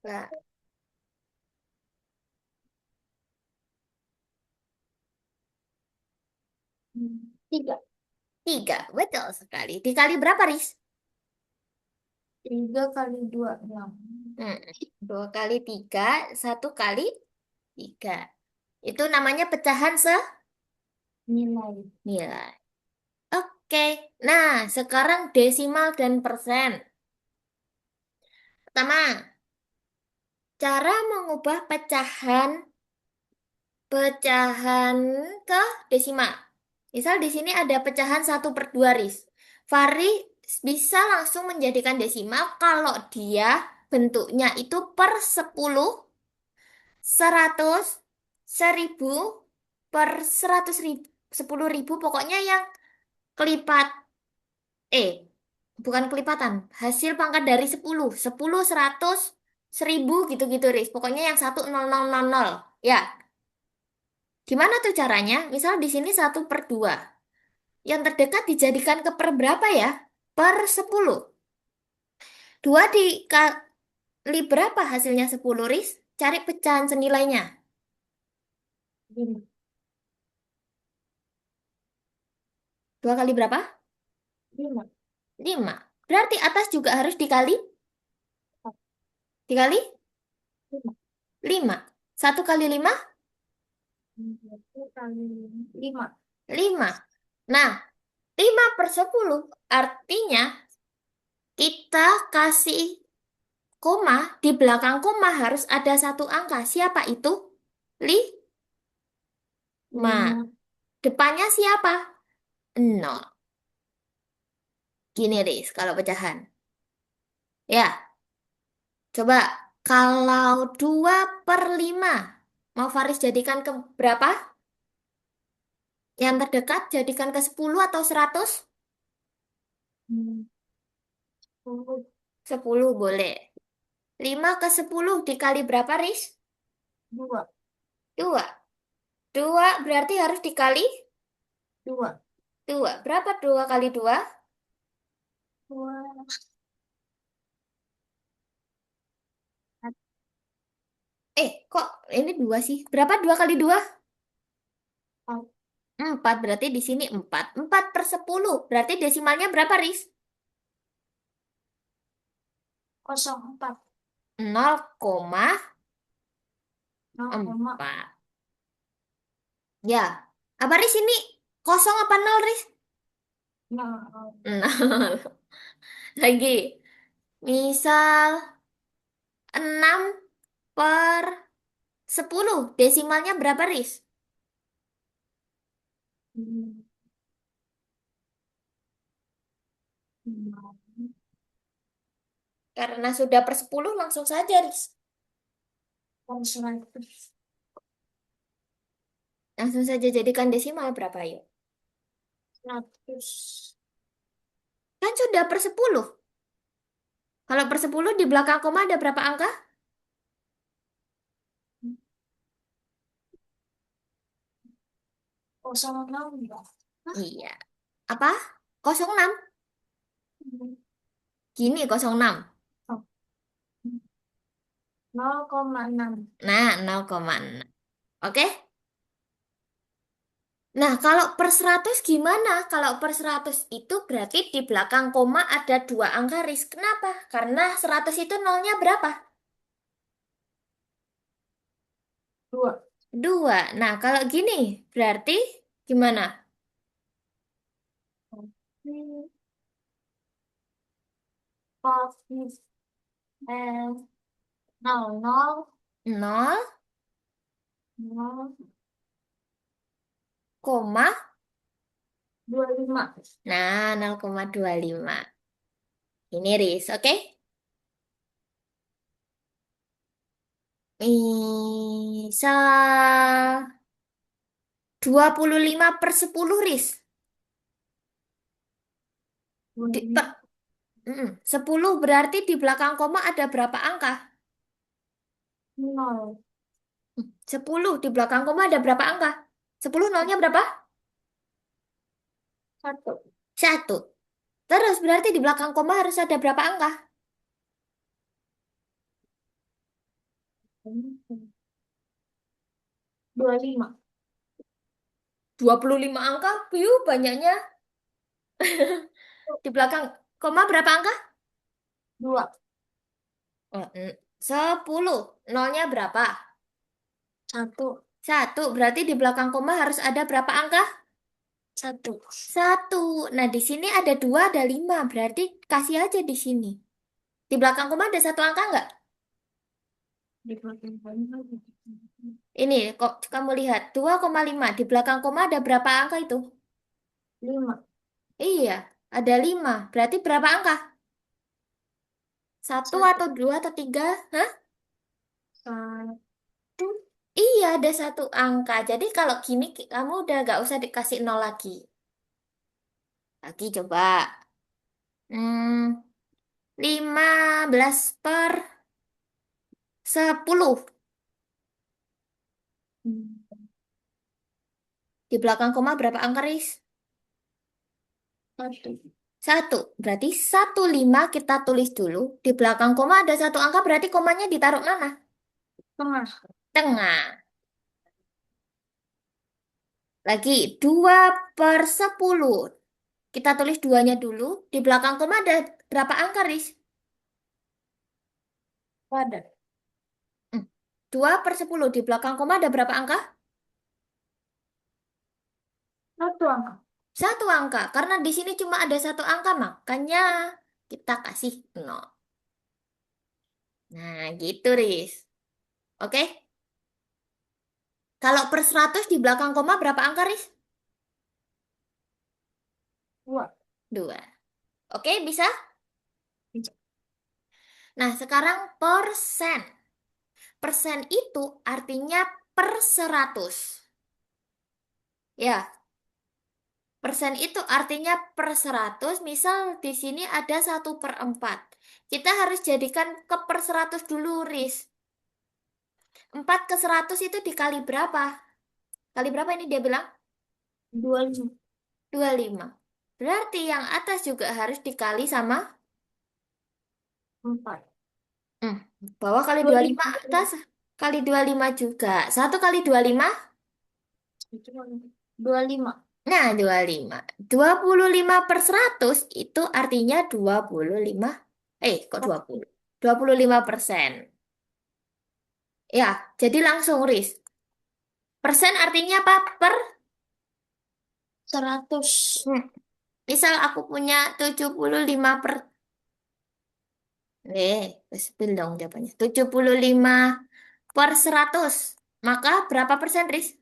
Nah, 3. 3. Betul sekali. Dikali berapa, Riz? 3 kali 2. 6. 2 kali 3, 1 kali 3. Itu namanya pecahan Nilai. senilai. Oke, nah sekarang desimal dan persen. Pertama, cara mengubah pecahan ke desimal. Misal di sini ada pecahan 1/2, Riz. Fari bisa langsung menjadikan desimal kalau dia bentuknya itu per 10, 100, 1000, per 100.000, 10.000, pokoknya yang kelipat, eh, bukan kelipatan, hasil pangkat dari 10, 10, 100, 1000 gitu-gitu, Riz. Pokoknya yang 1, 0, 0, 0, 0. Ya, gimana tuh caranya? Misal di sini 1/2. Yang terdekat dijadikan ke per berapa ya? Per 10. 2 dikali berapa hasilnya 10, Riz? Cari pecahan senilainya. 5. 2 kali berapa? 5. 5. Berarti atas juga harus dikali? Dikali 5. 5. 1 kali 5? 1 kali 5. 5. Nah, 5/10 artinya kita kasih koma, di belakang koma harus ada satu angka. Siapa itu? 5. 5. Depannya siapa? 0. Gini, Riz, kalau pecahan. Ya, coba kalau 2/5 mau Faris jadikan ke berapa? Yang terdekat jadikan ke 10 atau 100? 10. 10 boleh. 5/10 dikali berapa, Riz? 2. 2. 2 berarti harus dikali 2. 2. Berapa 2 kali 2? 2. Kok ini 2 sih? Berapa 2 kali 2? 4. Berarti di sini 4. 4/10. Berarti desimalnya berapa, Riz? 04. 0,4. 0,0. Ya. Apa, Riz, ini kosong apa 0, Riz? 0. Lagi. Misal 6/10. Desimalnya berapa, Riz? 5. Karena sudah per 10 langsung saja, Riz. Kalau 100. Langsung saja jadikan desimal berapa yuk? 100. Kan sudah per 10. Kalau per 10 di belakang koma ada berapa angka? 06 enggak? Hah? Iya. Apa? 06. Gini 06. Oh, 0,6. Nah, 0,6. Oke? Nah, kalau per 100 gimana? Kalau per 100 itu berarti di belakang koma ada dua angka, Riz. Kenapa? Karena 100 itu nolnya berapa? 2. Dua. Nah, kalau gini berarti gimana? Positif. 00. Nol 0, koma. 25. Nah, 0,25. Ini, Riz. Oke? Misal 25 per 10, Riz. Per, 25. 10 berarti di belakang koma ada berapa angka? 0. 10 di belakang koma ada berapa angka? 10 nolnya berapa? 1. Satu. Terus berarti di belakang koma harus ada berapa angka? 25. 25 angka, piu banyaknya. Di belakang koma berapa angka? 2. 10. Nolnya berapa? 1. Satu. Berarti di belakang koma harus ada berapa angka? 1. Satu. Nah, di sini ada dua, ada lima. Berarti kasih aja di sini. Di belakang koma ada satu angka nggak? Di belakang koma. Ini, kok kamu lihat. 2,5. Di belakang koma ada berapa angka itu? 5. Iya, ada lima. Berarti berapa angka? Satu 1. atau dua atau tiga? Hah? 1. Iya, ada satu angka. Jadi kalau gini, kamu udah gak usah dikasih nol lagi. Lagi coba. Hmm, 15 per 10. Di belakang koma berapa angka, Riz? 1. Satu. Berarti 15 kita tulis dulu. Di belakang koma ada satu angka, berarti komanya ditaruh mana? Tengah. Tengah. Lagi, 2 per 10. Kita tulis duanya dulu. Di belakang koma ada berapa angka, Riz? Pada. 2 per 10. Di belakang koma ada berapa angka? 1 angka. Satu angka. Karena di sini cuma ada satu angka, makanya kita kasih 0. Nah, gitu, Riz. Oke? Kalau per 100 di belakang koma berapa angka, Riz? 2. 2. Oke, bisa? Bisa. Nah, sekarang persen. Persen itu artinya per 100. Ya, persen itu artinya per 100. Misal di sini ada 1/4. Kita harus jadikan ke per 100 dulu, Riz. 4 ke 100 itu dikali berapa? Kali berapa ini dia bilang? 25. 25. Berarti yang atas juga harus dikali sama 4. hmm, bawah kali 25, 25. atas kali 25 juga. 1 kali 25. 25. Nah, 25. 25 per 100 itu artinya 25. Kok 20? 25%. Ya, jadi langsung, Riz. Persen artinya apa? Per. 100. Hmm. Misal aku punya 75 per. Spill dong jawabannya. 75 per 100. Maka berapa persen, Riz?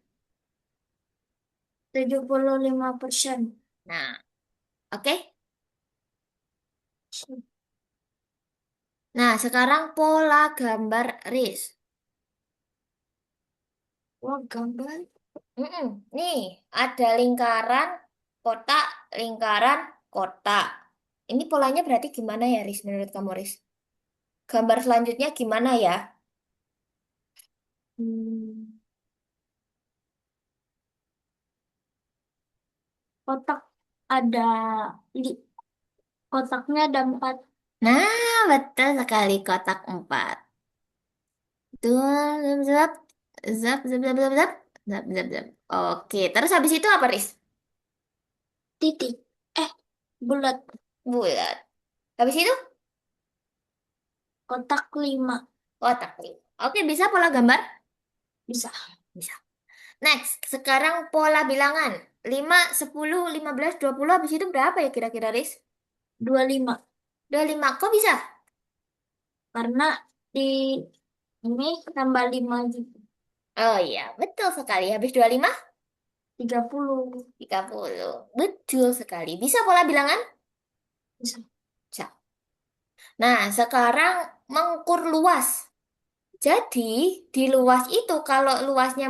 75%. Nah, oke. Nah, sekarang pola gambar Riz. Wah, gambar. Mm-mm. Nih, ada lingkaran, kotak, lingkaran, kotak. Ini polanya berarti gimana ya, Riz, menurut kamu, Riz? Gambar selanjutnya gimana ya? Hmm, kotak ada li- kotaknya ada 4. Nah, betul sekali kotak 4. Tuh, zap, zap, zap, zap, zap, zap, zap, zap, zap. Oke, terus habis itu apa, Riz? Titik. Eh, bulat. Bulat. Habis itu Kotak 5. kotak 5. Oke, bisa pola gambar? Bisa. Bisa. Next, sekarang pola bilangan. 5, 10, 15, 20. Habis itu berapa ya kira-kira, Riz? 25. 25. Kok bisa? Karena di ini tambah 5 gitu. Oh iya, betul sekali. Habis 25, 30. 30. Betul sekali. Bisa pola bilangan? Bisa. Bisa. Nah, sekarang mengukur luas. Jadi, di luas itu kalau luasnya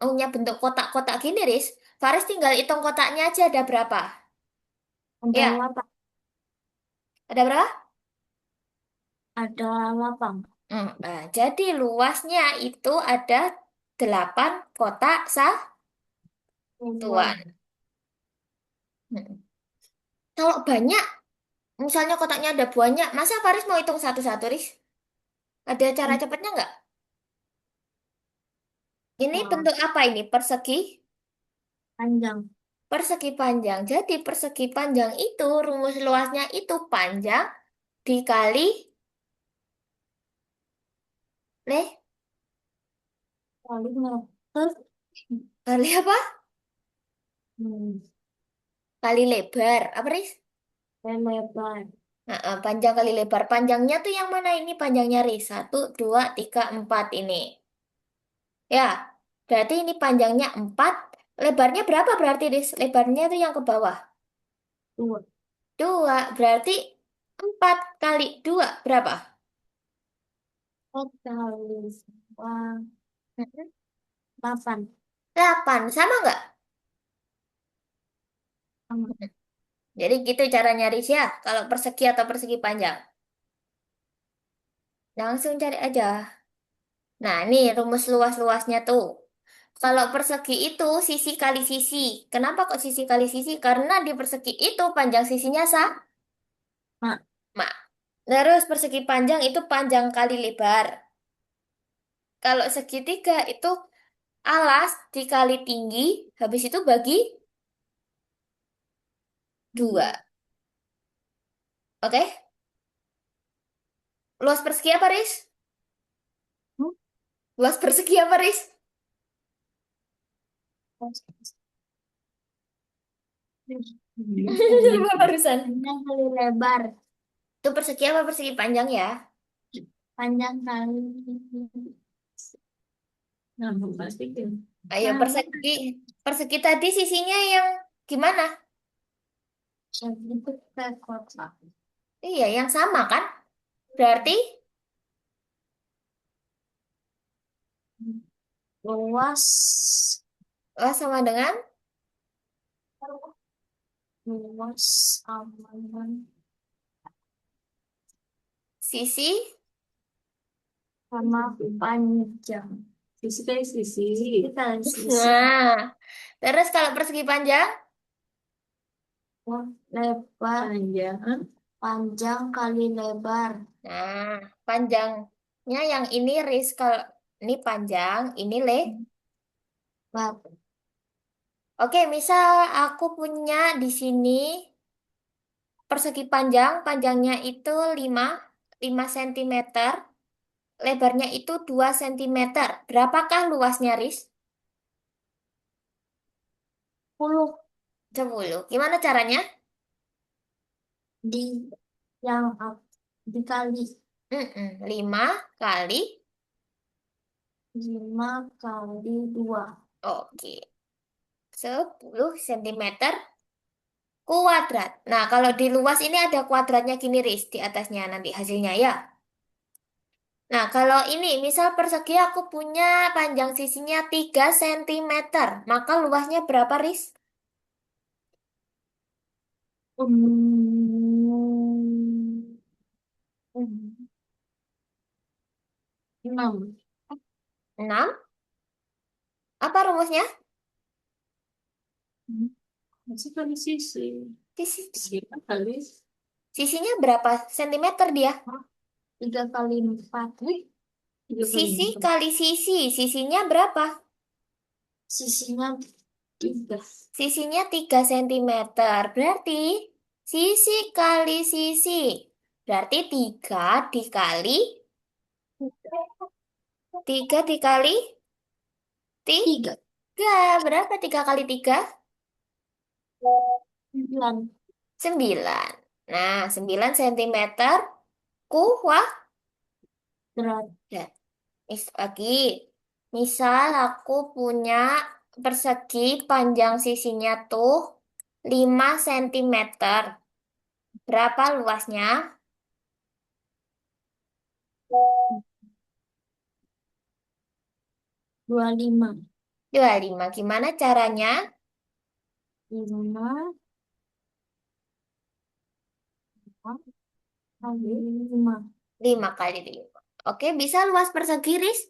punya bentuk kotak-kotak gini, Riz, Faris tinggal hitung kotaknya aja ada berapa. Ada Ya, 8. ada berapa? Ada 8. Jadi luasnya itu ada 8 kotak Dua. satuan. Mm. Kalau banyak, misalnya kotaknya ada banyak, masa Faris mau hitung satu-satu, Riz? Ada cara cepatnya nggak? Ini Wah, bentuk apa ini? Persegi? panjang. Persegi panjang. Jadi persegi panjang itu, rumus luasnya itu panjang dikali, leh, Kali meter. kali apa? Hmm. Kali lebar. Apa, Riz? Lebar. Panjang kali lebar. Panjangnya tuh yang mana ini panjangnya, Riz? 1, 2, 3, 4 ini. Ya, berarti ini panjangnya 4. Lebarnya berapa berarti, Riz? Lebarnya tuh yang ke bawah. Dua. 2, berarti 4 kali 2 berapa? Kali 8. 8, sama nggak? Sama. Jadi gitu cara nyari ya, kalau persegi atau persegi panjang. Langsung cari aja. Nah, ini rumus luas-luasnya tuh. Kalau persegi itu sisi kali sisi. Kenapa kok sisi kali sisi? Karena di persegi itu panjang sisinya sama. Mak. Terus persegi panjang itu panjang kali lebar. Kalau segitiga itu alas dikali tinggi, habis itu bagi 2. Oke? Luas persegi apa, Riz? Luas persegi apa, Riz? Apa barusan? Panjang kali lebar. Itu persegi apa persegi panjang ya? Panjang kali. Nah, pasti kan. Ayo persegi. Persegi tadi sisinya yang gimana? Itu ke kotak. Iya, yang sama kan? Berarti Luas. sama dengan Luas aman. sisi. Sama panjang. Sisi kali sisi. Sisi kali sisi. Nah, terus kalau persegi panjang? Wah, lebar. Panjang. Panjang kali lebar. Nah, panjangnya yang ini Riz. Kalau ini panjang, ini Lebar. Oke, misal aku punya di sini persegi panjang, panjangnya itu 5 sentimeter, lebarnya itu 2 sentimeter. Berapakah luasnya, Riz? 10 10. Gimana caranya? di yang dikali 5 kali. 5 kali 2. Oke. 10 sentimeter kuadrat. Nah, kalau di luas ini ada kuadratnya gini, Riz, di atasnya nanti hasilnya ya. Nah, kalau ini, misal persegi aku punya panjang sisinya 3 cm, maka luasnya berapa, Riz? Hmm, hmm, 6. 6. Apa rumusnya? Hmm, Masih kali sisi. Sisi, Sisi kali sisinya berapa sentimeter dia? 3 kali 4. Wih, 3 kali Sisi 4. kali sisi, sisinya berapa? Sisinya 3. Sisinya 3 cm. Berarti sisi kali sisi. Berarti 3 dikali 3 dikali 3. 3. Berapa 3 kali 3? 9. 9. Nah, 9 cm kuah. Berat. Ya, lagi. Misal aku punya persegi panjang sisinya tuh 5 cm. Berapa luasnya? 25. 25. Gimana caranya? 5 kali 5. 5 kali 5. Oke, bisa luas persegi, Riz?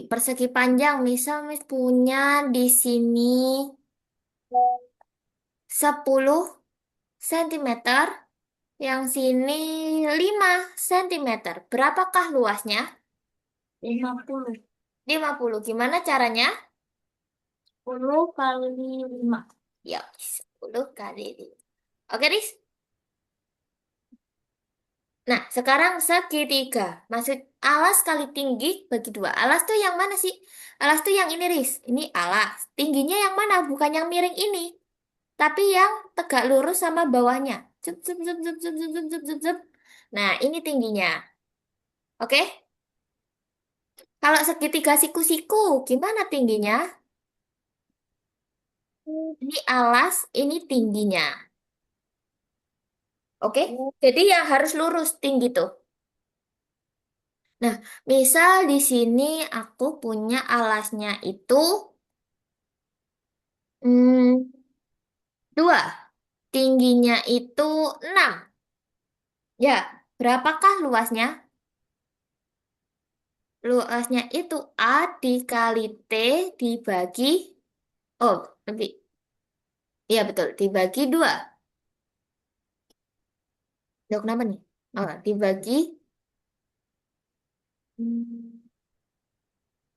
Persegi panjang. Misal Miss punya di sini 10 cm. Yang sini 5 cm. Berapakah luasnya? 50. 50. Gimana caranya? 10 kali 5. Ya, 10 kali 5. Oke, Riz? Nah, sekarang segitiga. Maksud alas kali tinggi bagi 2. Alas tuh yang mana sih? Alas tuh yang ini, Riz. Ini alas. Tingginya yang mana? Bukan yang miring ini. Tapi yang tegak lurus sama bawahnya. Zup, zup, zup, zup, zup, zup, zup, zup, zup, zup. Nah, ini tingginya. Oke? Kalau segitiga siku-siku, gimana tingginya? Ini alas, ini tingginya. Oke? Jadi yang harus lurus tinggi tuh. Nah, misal di sini aku punya alasnya itu 2. Tingginya itu 6. Ya, berapakah luasnya? Luasnya itu A dikali T dibagi, oh, lebih. Iya betul, dibagi 2. Dok, kenapa nih? Oh, dibagi, Hmm,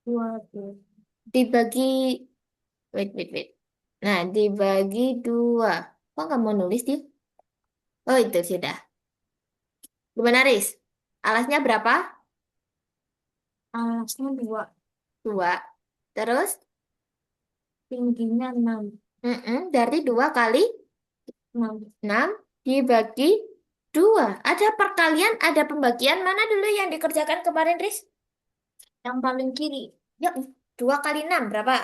20. dibagi, wait. Nah, dibagi 2. Kok nggak mau nulis dia? Oh, itu sudah. Gimana, Riz? Alasnya berapa? Alasnya 2. 2. Terus, Tingginya 6. berarti 2 kali 6. 6 dibagi 2. Ada perkalian, ada pembagian. Mana dulu yang dikerjakan kemarin, Riz? Yang paling kiri. Ya, 2 kali 6 berapa?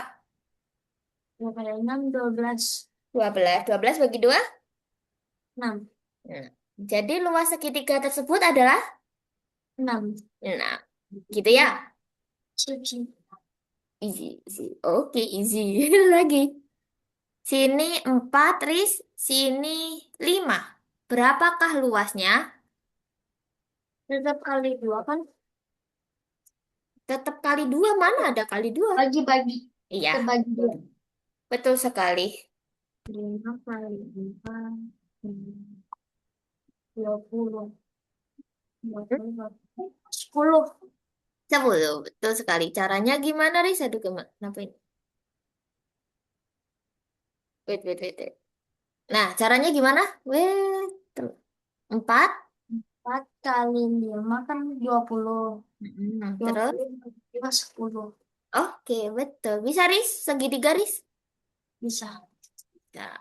2 kali 6, 12. 12. 12 bagi 2? 6. Nah, jadi luas segitiga tersebut adalah 6. 6. Gitu ya? Suci. Easy. Oke, easy. Lagi. Sini 4, Riz. Sini 5. Berapakah luasnya? Tetap kali 2 kan? Tetap kali 2. Mana ada kali 2? Bagi-bagi. Iya, Kita bagi 2. betul sekali. 5 kali 4. 20. 20. 10. 10, betul sekali. Caranya gimana, Riz? Aduh, kenapa ini? Wait. Nah, caranya gimana? Wait, 4. 4 kali 5 kan 20. dua Terus? puluh 2, 10. Oke, betul. Bisa, Riz? Segitiga, Riz? Bisa. Nah,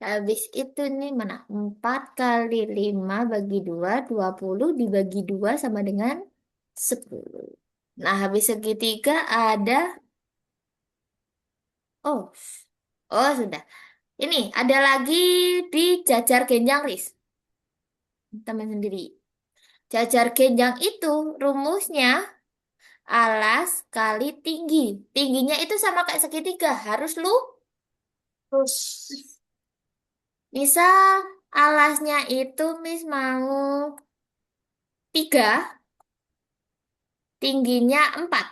habis itu nih mana? 4 kali 5 bagi 2, 20 dibagi 2 sama dengan 10. Nah, habis segitiga ada... Oh, sudah. Ini, ada lagi di jajar genjang, Riz. Teman sendiri. Jajar genjang itu rumusnya alas kali tinggi. Tingginya itu sama kayak segitiga, harus lu. Terus Misal alasnya itu Miss mau 3, tingginya 4.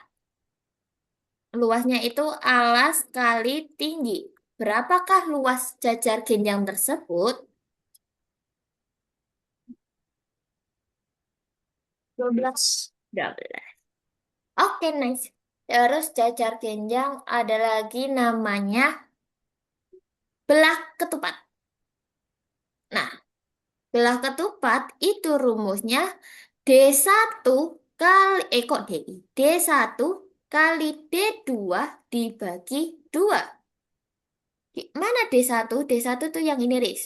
Luasnya itu alas kali tinggi. Berapakah luas jajar genjang tersebut? 12. 12. Oke, nice. Terus jajar genjang ada lagi namanya belah ketupat. Nah, belah ketupat itu rumusnya D1 kali, kok DI? D1 kali D2 dibagi 2. Mana D1? D1 tuh yang ini, Riz.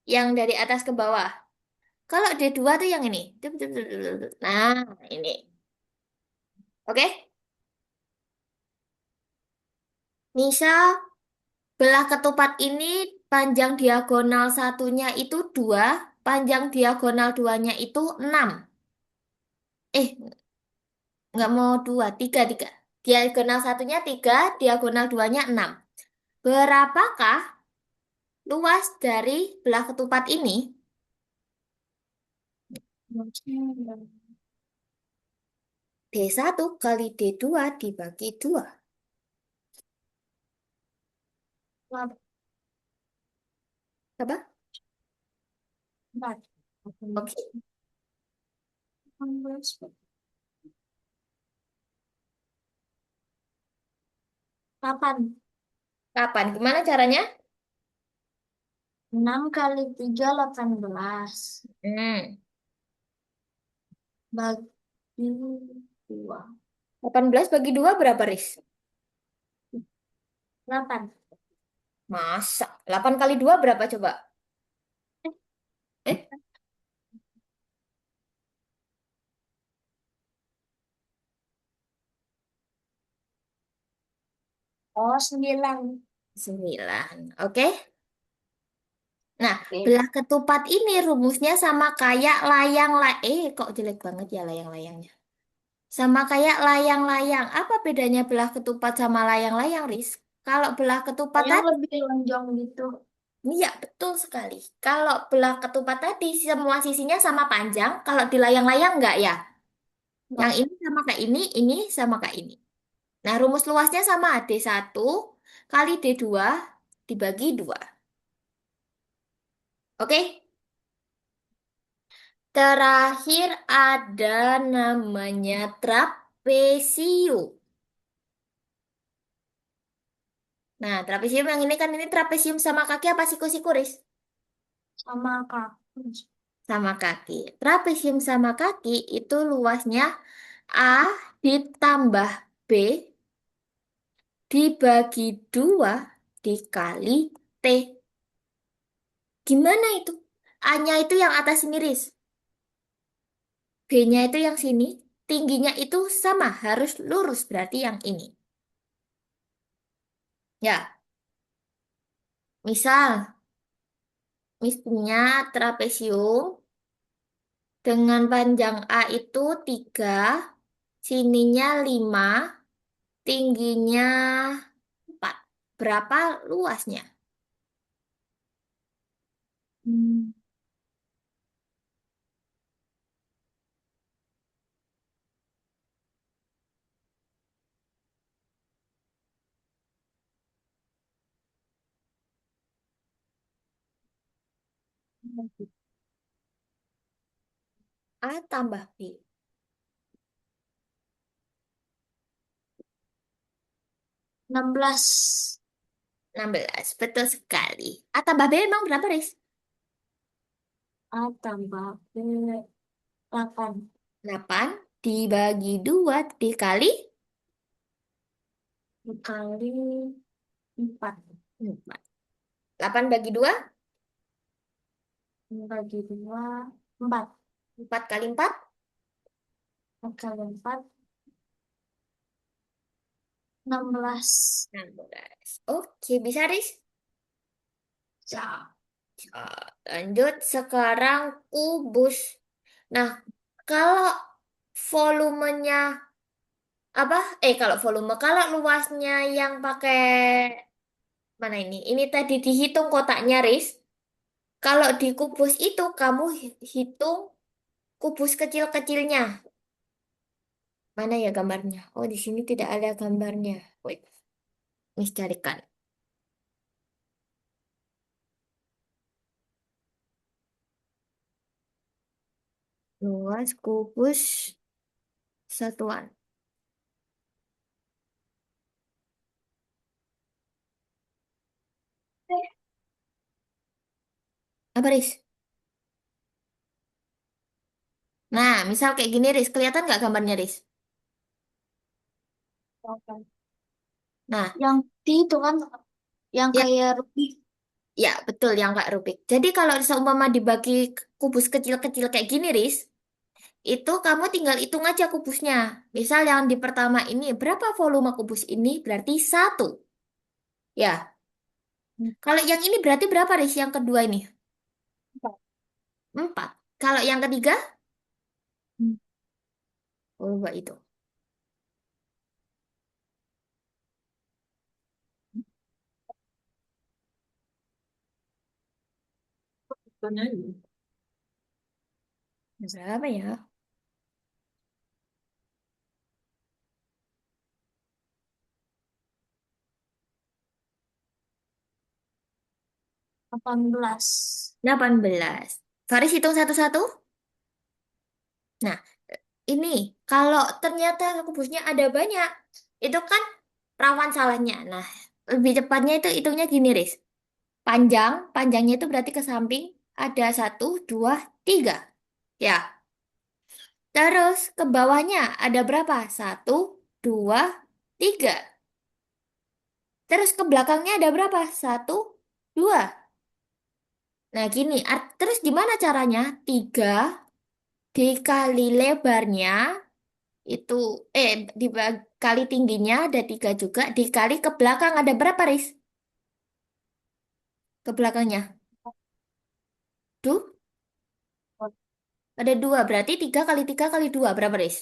Yang dari atas ke bawah. Kalau D2 tuh yang ini. Nah, ini. Oke? Misal belah ketupat ini panjang diagonal satunya itu 2, panjang diagonal duanya itu 6. Eh, nggak mau 2, 3, 3. Diagonal satunya 3, diagonal duanya 6. Berapakah luas dari belah ketupat ini? D1 kali D2 dibagi 2. Apa? 4. Oke. 8. Kapan? Gimana caranya? 6 kali 3 18. Hmm. Bagi 2. 18 bagi 2 berapa, Riz? 8. Masa? 8 kali 2 berapa coba? Eh? Oh, 9. 9. Oke. Nah, Oke. belah ketupat ini rumusnya sama kayak layang-layang. Kok jelek banget ya layang-layangnya? Sama kayak layang-layang. Apa bedanya belah ketupat sama layang-layang, Riz? Kalau belah ketupat Yang tadi, lebih lonjong gitu. iya betul sekali. Kalau belah ketupat tadi, semua sisinya sama panjang. Kalau di layang-layang enggak ya? Yang Enggak. ini sama kayak ini sama kayak ini. Nah, rumus luasnya sama D1 kali D2 dibagi 2. Oke? Terakhir ada namanya trapesium. Nah, trapesium yang ini kan ini trapesium sama kaki apa siku-siku, Riz? Sama Kak. Sama kaki. Trapesium sama kaki itu luasnya A ditambah B dibagi 2 dikali T. Gimana itu? A-nya itu yang atas ini, Riz. B-nya itu yang sini. Tingginya itu sama, harus lurus berarti yang ini. Ya, misal, punya trapesium dengan panjang A itu 3, sininya 5, tingginya 4. Berapa luasnya? Hmm. A tambah B. 16. 16, betul sekali. A tambah B emang berapa, Riz? A tambah B 8. 8 dibagi 2 dikali Dikali 4. 4. 8 bagi 2, Bagi 2. 4. 4 kali 4, 4 kali 4. 16. 16. Oke, bisa, Riz? Ya. Lanjut sekarang kubus. Nah, kalau volumenya apa? Kalau volume, kalau luasnya yang pakai mana ini? Ini tadi dihitung kotaknya, Riz. Kalau di kubus itu kamu hitung kubus kecil-kecilnya. Mana ya gambarnya? Oh, di sini tidak ada gambarnya. Wait, Miss carikan. Luas kubus satuan. Apa, Riz? Nah, misal kayak gini, Riz. Kelihatan nggak gambarnya, Riz? Oke. Nah, Yang T itu kan yang ya, kayak Rubik. ya betul yang Kak Rubik. Jadi kalau seumpama dibagi kubus kecil-kecil kayak gini, Riz, itu kamu tinggal hitung aja kubusnya. Misal yang di pertama ini, berapa volume kubus ini? Berarti satu. Ya, kalau yang ini berarti berapa, Riz? Yang kedua ini? Empat. Kalau yang ketiga? Oh, enggak itu. Berapa ya? 18. 18. Faris hitung satu-satu. Nah, ini kalau ternyata kubusnya ada banyak, itu kan rawan salahnya. Nah, lebih cepatnya itu hitungnya gini, Riz. Panjangnya itu berarti ke samping ada satu, dua, tiga. Ya, terus ke bawahnya ada berapa? Satu, dua, tiga. Terus ke belakangnya ada berapa? Satu, dua. Nah, gini. Terus gimana caranya? Tiga dikali lebarnya itu, dikali tingginya ada tiga juga. Dikali ke belakang ada berapa, Riz? Ke belakangnya. Duh, ada dua. Berarti tiga kali dua. Berapa, Riz?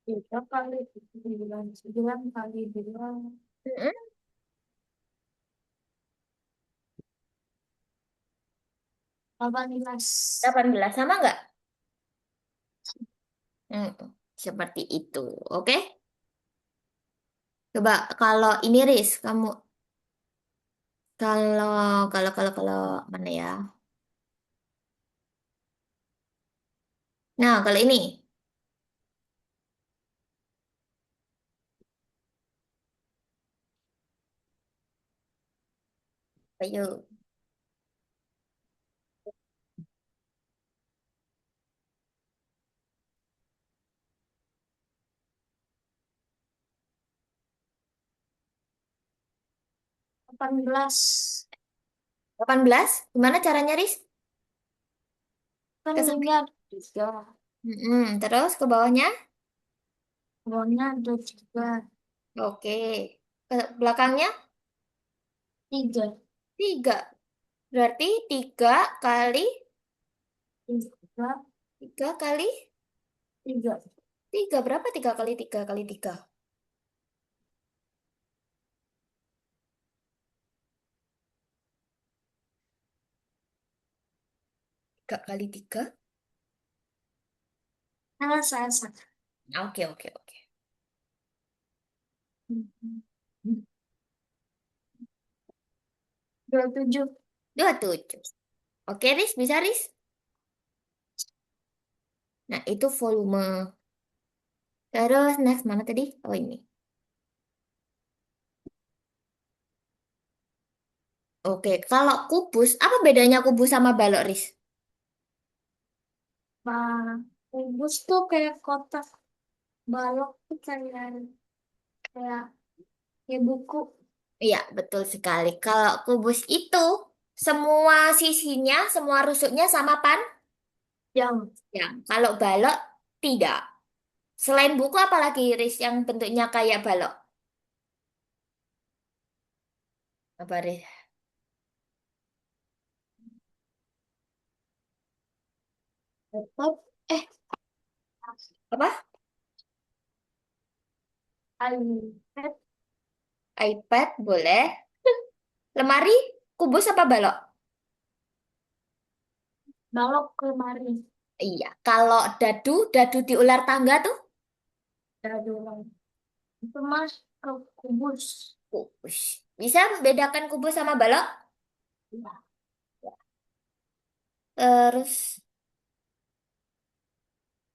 3 kali 9, 9 kali 2, Mm-mm. 18. 18. Sama nggak? Hmm, seperti itu. Oke? Coba kalau ini, Riz, kamu kalau mana ya? Nah, kalau ini. Ayo. 18. 18. Gimana caranya, Riz? Kan Ke ini samping. ada 3. Terus ke bawahnya? Bawahnya ada 3. Oke. Ke belakangnya? 3. 3. Berarti 3 kali 3. 3 kali 3. 3. Berapa 3 kali 3 kali 3? 3 kali 3? Salah. Oke, oke, oke. 27. 27. Oke, Riz. Bisa, Riz? Nah, itu volume. Terus next mana tadi? Oh, ini. Oke, kalau kubus, apa bedanya kubus sama balok, Riz? Kubus tuh kayak kotak, balok tuh kayak kayak buku. Iya, betul sekali. Kalau kubus itu, semua sisinya, semua rusuknya sama pan? Yang Ya. Kalau balok, tidak. Selain buku, apalagi, Riz, yang bentuknya kayak balok? Apa, Riz? Laptop, eh, Apa? iPad, iPad boleh. Lemari, kubus apa balok? balok lemari, Iya. Kalau dadu di ular tangga tuh dadulan. Itu mas ke kubus. kubus. Bisa bedakan kubus sama balok? Ya. Terus,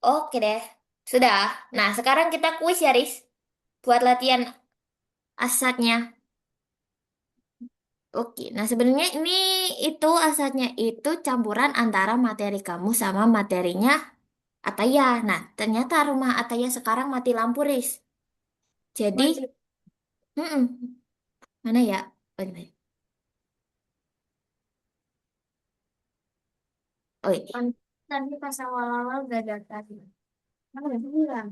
oke deh. Sudah. Nah, sekarang kita kuis ya, Riz. Buat latihan asatnya. Oke, nah sebenarnya ini itu asatnya itu campuran antara materi kamu sama materinya Ataya. Nah, ternyata rumah Ataya sekarang mati lampu, Riz. Jadi, Masih mm-mm. Mana ya? Oh, ini. Oh, ini. kan tadi pas awal-awal gak ada tadi. Kan udah bilang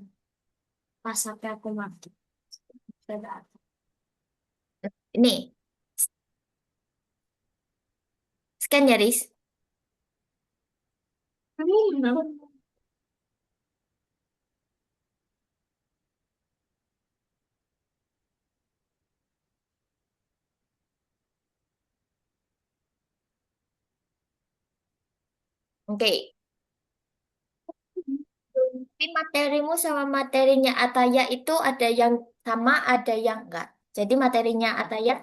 pas sampai aku mati. Gak ada. Ini. Scan ya, Riz. Oke. Tapi materimu sama materinya Ataya itu ada yang sama, ada yang enggak. Jadi materinya Ataya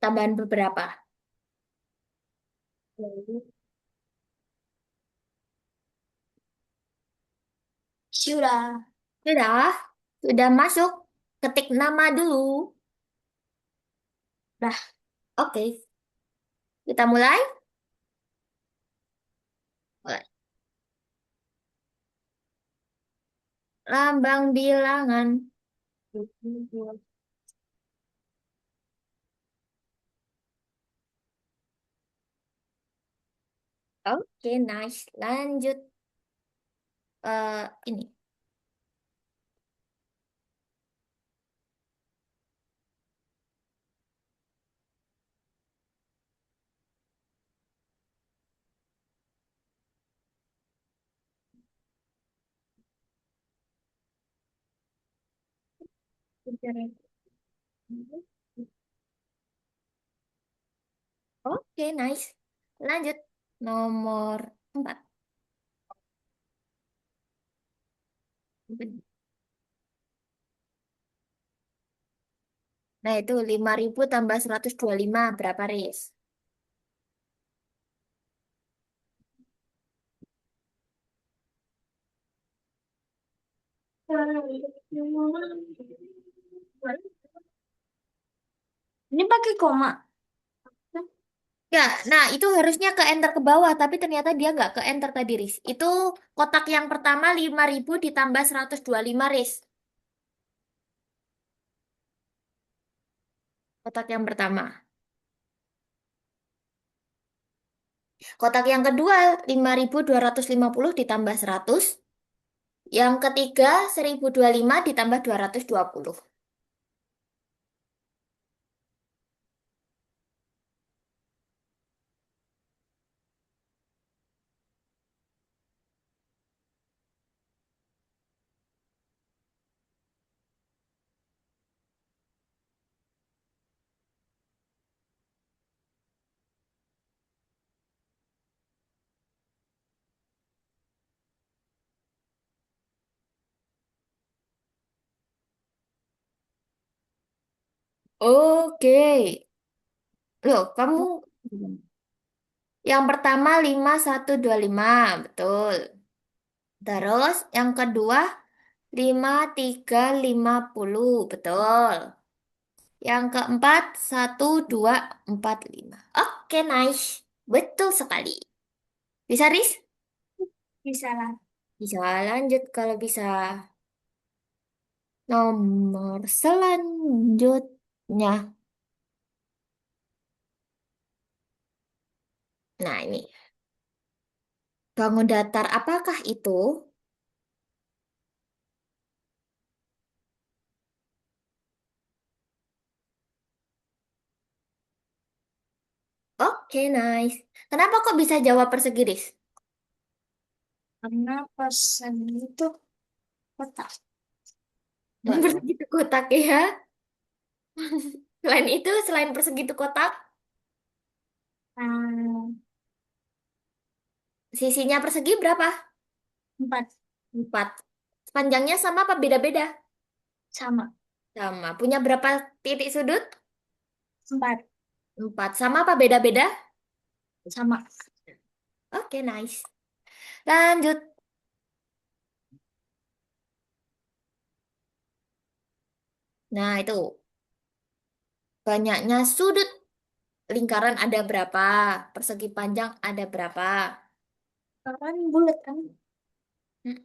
tambahan beberapa. Sudah. Sudah, sudah masuk. Ketik nama dulu. Dah. Oke, kita mulai. Mulai. Lambang bilangan. Oke, nice. Lanjut. Ini. Oke, nice. Lanjut. Nomor 4. Nah, itu 5.000 tambah 125. Berapa, Riz? Ini pakai koma. Ya, nah itu harusnya ke enter ke bawah, tapi ternyata dia nggak ke enter tadi, Riz. Itu kotak yang pertama 5.000 ditambah 125, Riz. Kotak yang pertama. Kotak yang kedua 5.250 ditambah 100. Yang ketiga 1.025 ditambah 220. Oke. Loh, kamu yang pertama 5.125, betul. Terus yang kedua 5.350, betul. Yang keempat 1.245. Oke, nice. Betul sekali. Bisa, Riz? Bisa lah. Bisa lanjut kalau bisa. Nomor selanjutnya. Nah, ini. Bangun datar apakah itu? Oke, nice. Kenapa kok bisa jawab persegi, Riz? Karena persegi itu kotak. Persegi itu kotak ya. Selain itu, selain persegi itu kotak, Ah, sisinya persegi berapa? 4 Empat. Panjangnya sama apa beda-beda? sama. Sama. Punya berapa titik sudut? 4 Empat. Sama apa beda-beda? sama. Oke, nice. Lanjut. Nah, itu. Banyaknya sudut lingkaran ada berapa? Persegi panjang ada berapa? Kan bulat kan? Hmm,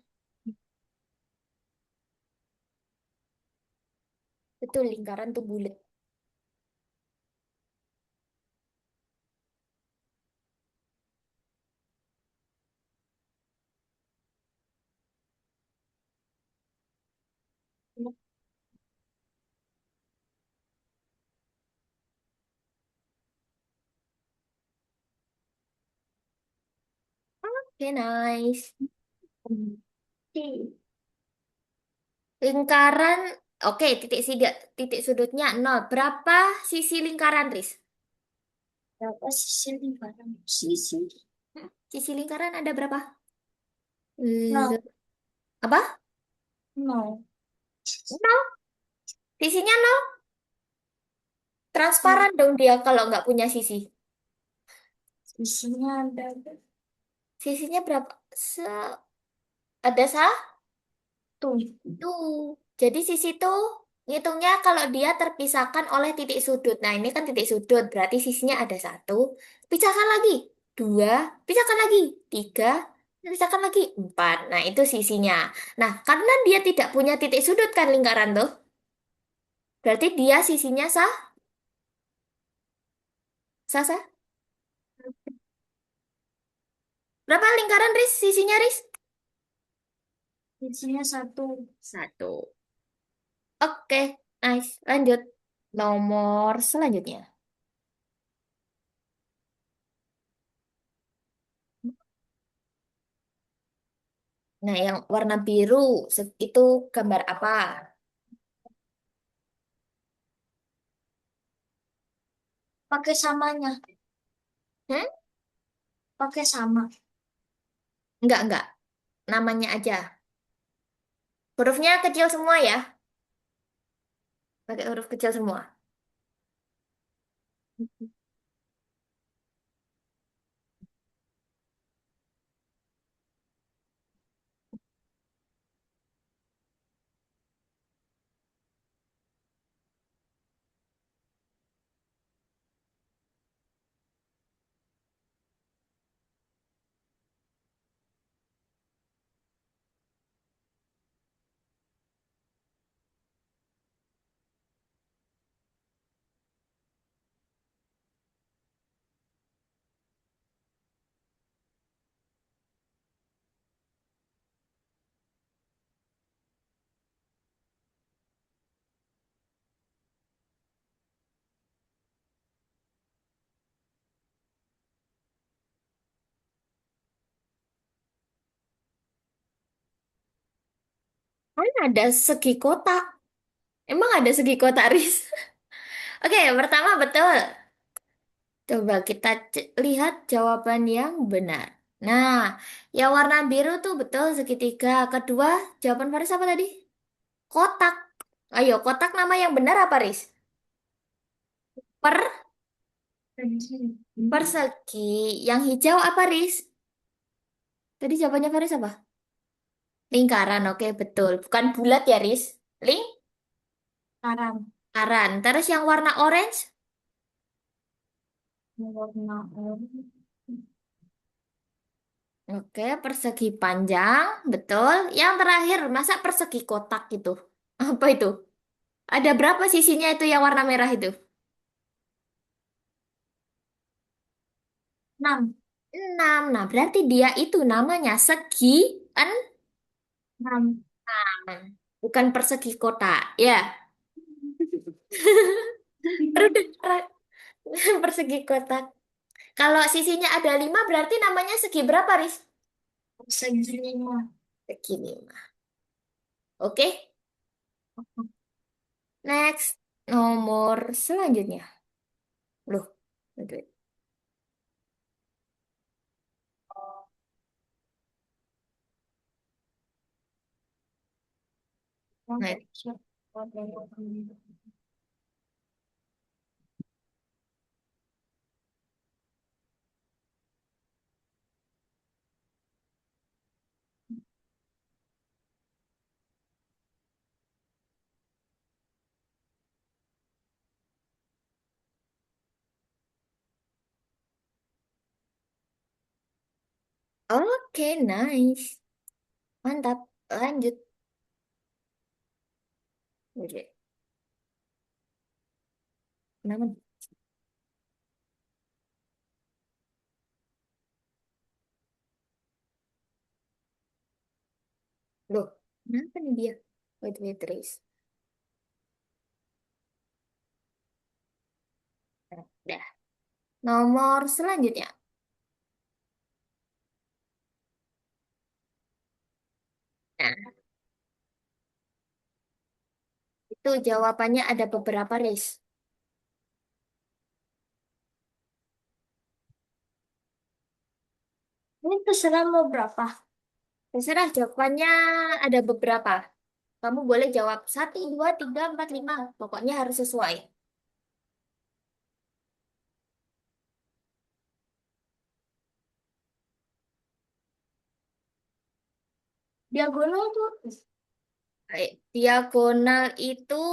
betul, lingkaran tuh bulat. Oke, nice. Hmm. Lingkaran, oke, titik sudutnya nol. Berapa sisi lingkaran, Riz? Berapa sisi lingkaran? Sisi Sisi lingkaran ada berapa? nol, L- apa? nol. Nol. Sisinya nol. Hmm. Transparan dong dia kalau nggak punya sisi. Sisinya ada Sisinya berapa? Ada tuh. tuh. Jadi sisi tuh ngitungnya kalau dia terpisahkan oleh titik sudut. Nah, ini kan titik sudut, berarti sisinya ada satu. Pisahkan lagi. Dua. Pisahkan lagi. Tiga. Pisahkan lagi. Empat. Nah, itu sisinya. Nah, karena dia tidak punya titik sudut kan lingkaran tuh. Berarti dia sisinya sah? Sah, sah? Berapa lingkaran, Riz? Sisinya, Riz? Sisinya satu. Satu. Oke, nice. Lanjut. Nomor selanjutnya. Nah, yang warna biru itu gambar apa? Pakai samanya. Hmm? Pakai sama. Enggak. Namanya aja. Hurufnya kecil semua ya. Pakai huruf kecil semua. Kan ada segi kotak. Emang ada segi kotak, Riz? Oke, yang pertama betul. Coba kita lihat jawaban yang benar. Nah, yang warna biru tuh betul segitiga. Kedua, jawaban Faris apa tadi? Kotak. Ayo, kotak nama yang benar apa, Riz? Per persegi. Yang hijau apa, Riz? Tadi jawabannya Faris apa? Lingkaran, oke betul. Bukan bulat ya, Riz? Karam. Lingkaran. Terus yang warna orange? Warna oranye. Oke, persegi panjang, betul. Yang terakhir, masa persegi kotak gitu? Apa itu? Ada berapa sisinya itu yang warna merah itu? 6. Enam. Nah, berarti dia itu namanya segi Enam. bukan persegi kotak. Ya, baru dengar persegi kotak. Kalau sisinya ada lima, berarti namanya segi berapa, Riz? Segi lima. Segi 5. Oke, next. Nomor selanjutnya. Loh, wait. Next. Oke, nice. Mantap. Lanjut. Oke. Kenapa? Loh, kenapa nih dia? Wait, Riz. Nah, udah. Nomor selanjutnya. Nah, itu jawabannya ada beberapa, Riz. Ini terserah mau berapa? Terserah jawabannya ada beberapa. Kamu boleh jawab 1, 2, 3, 4, 5. Pokoknya harus sesuai. Diagonal tuh. Diagonal itu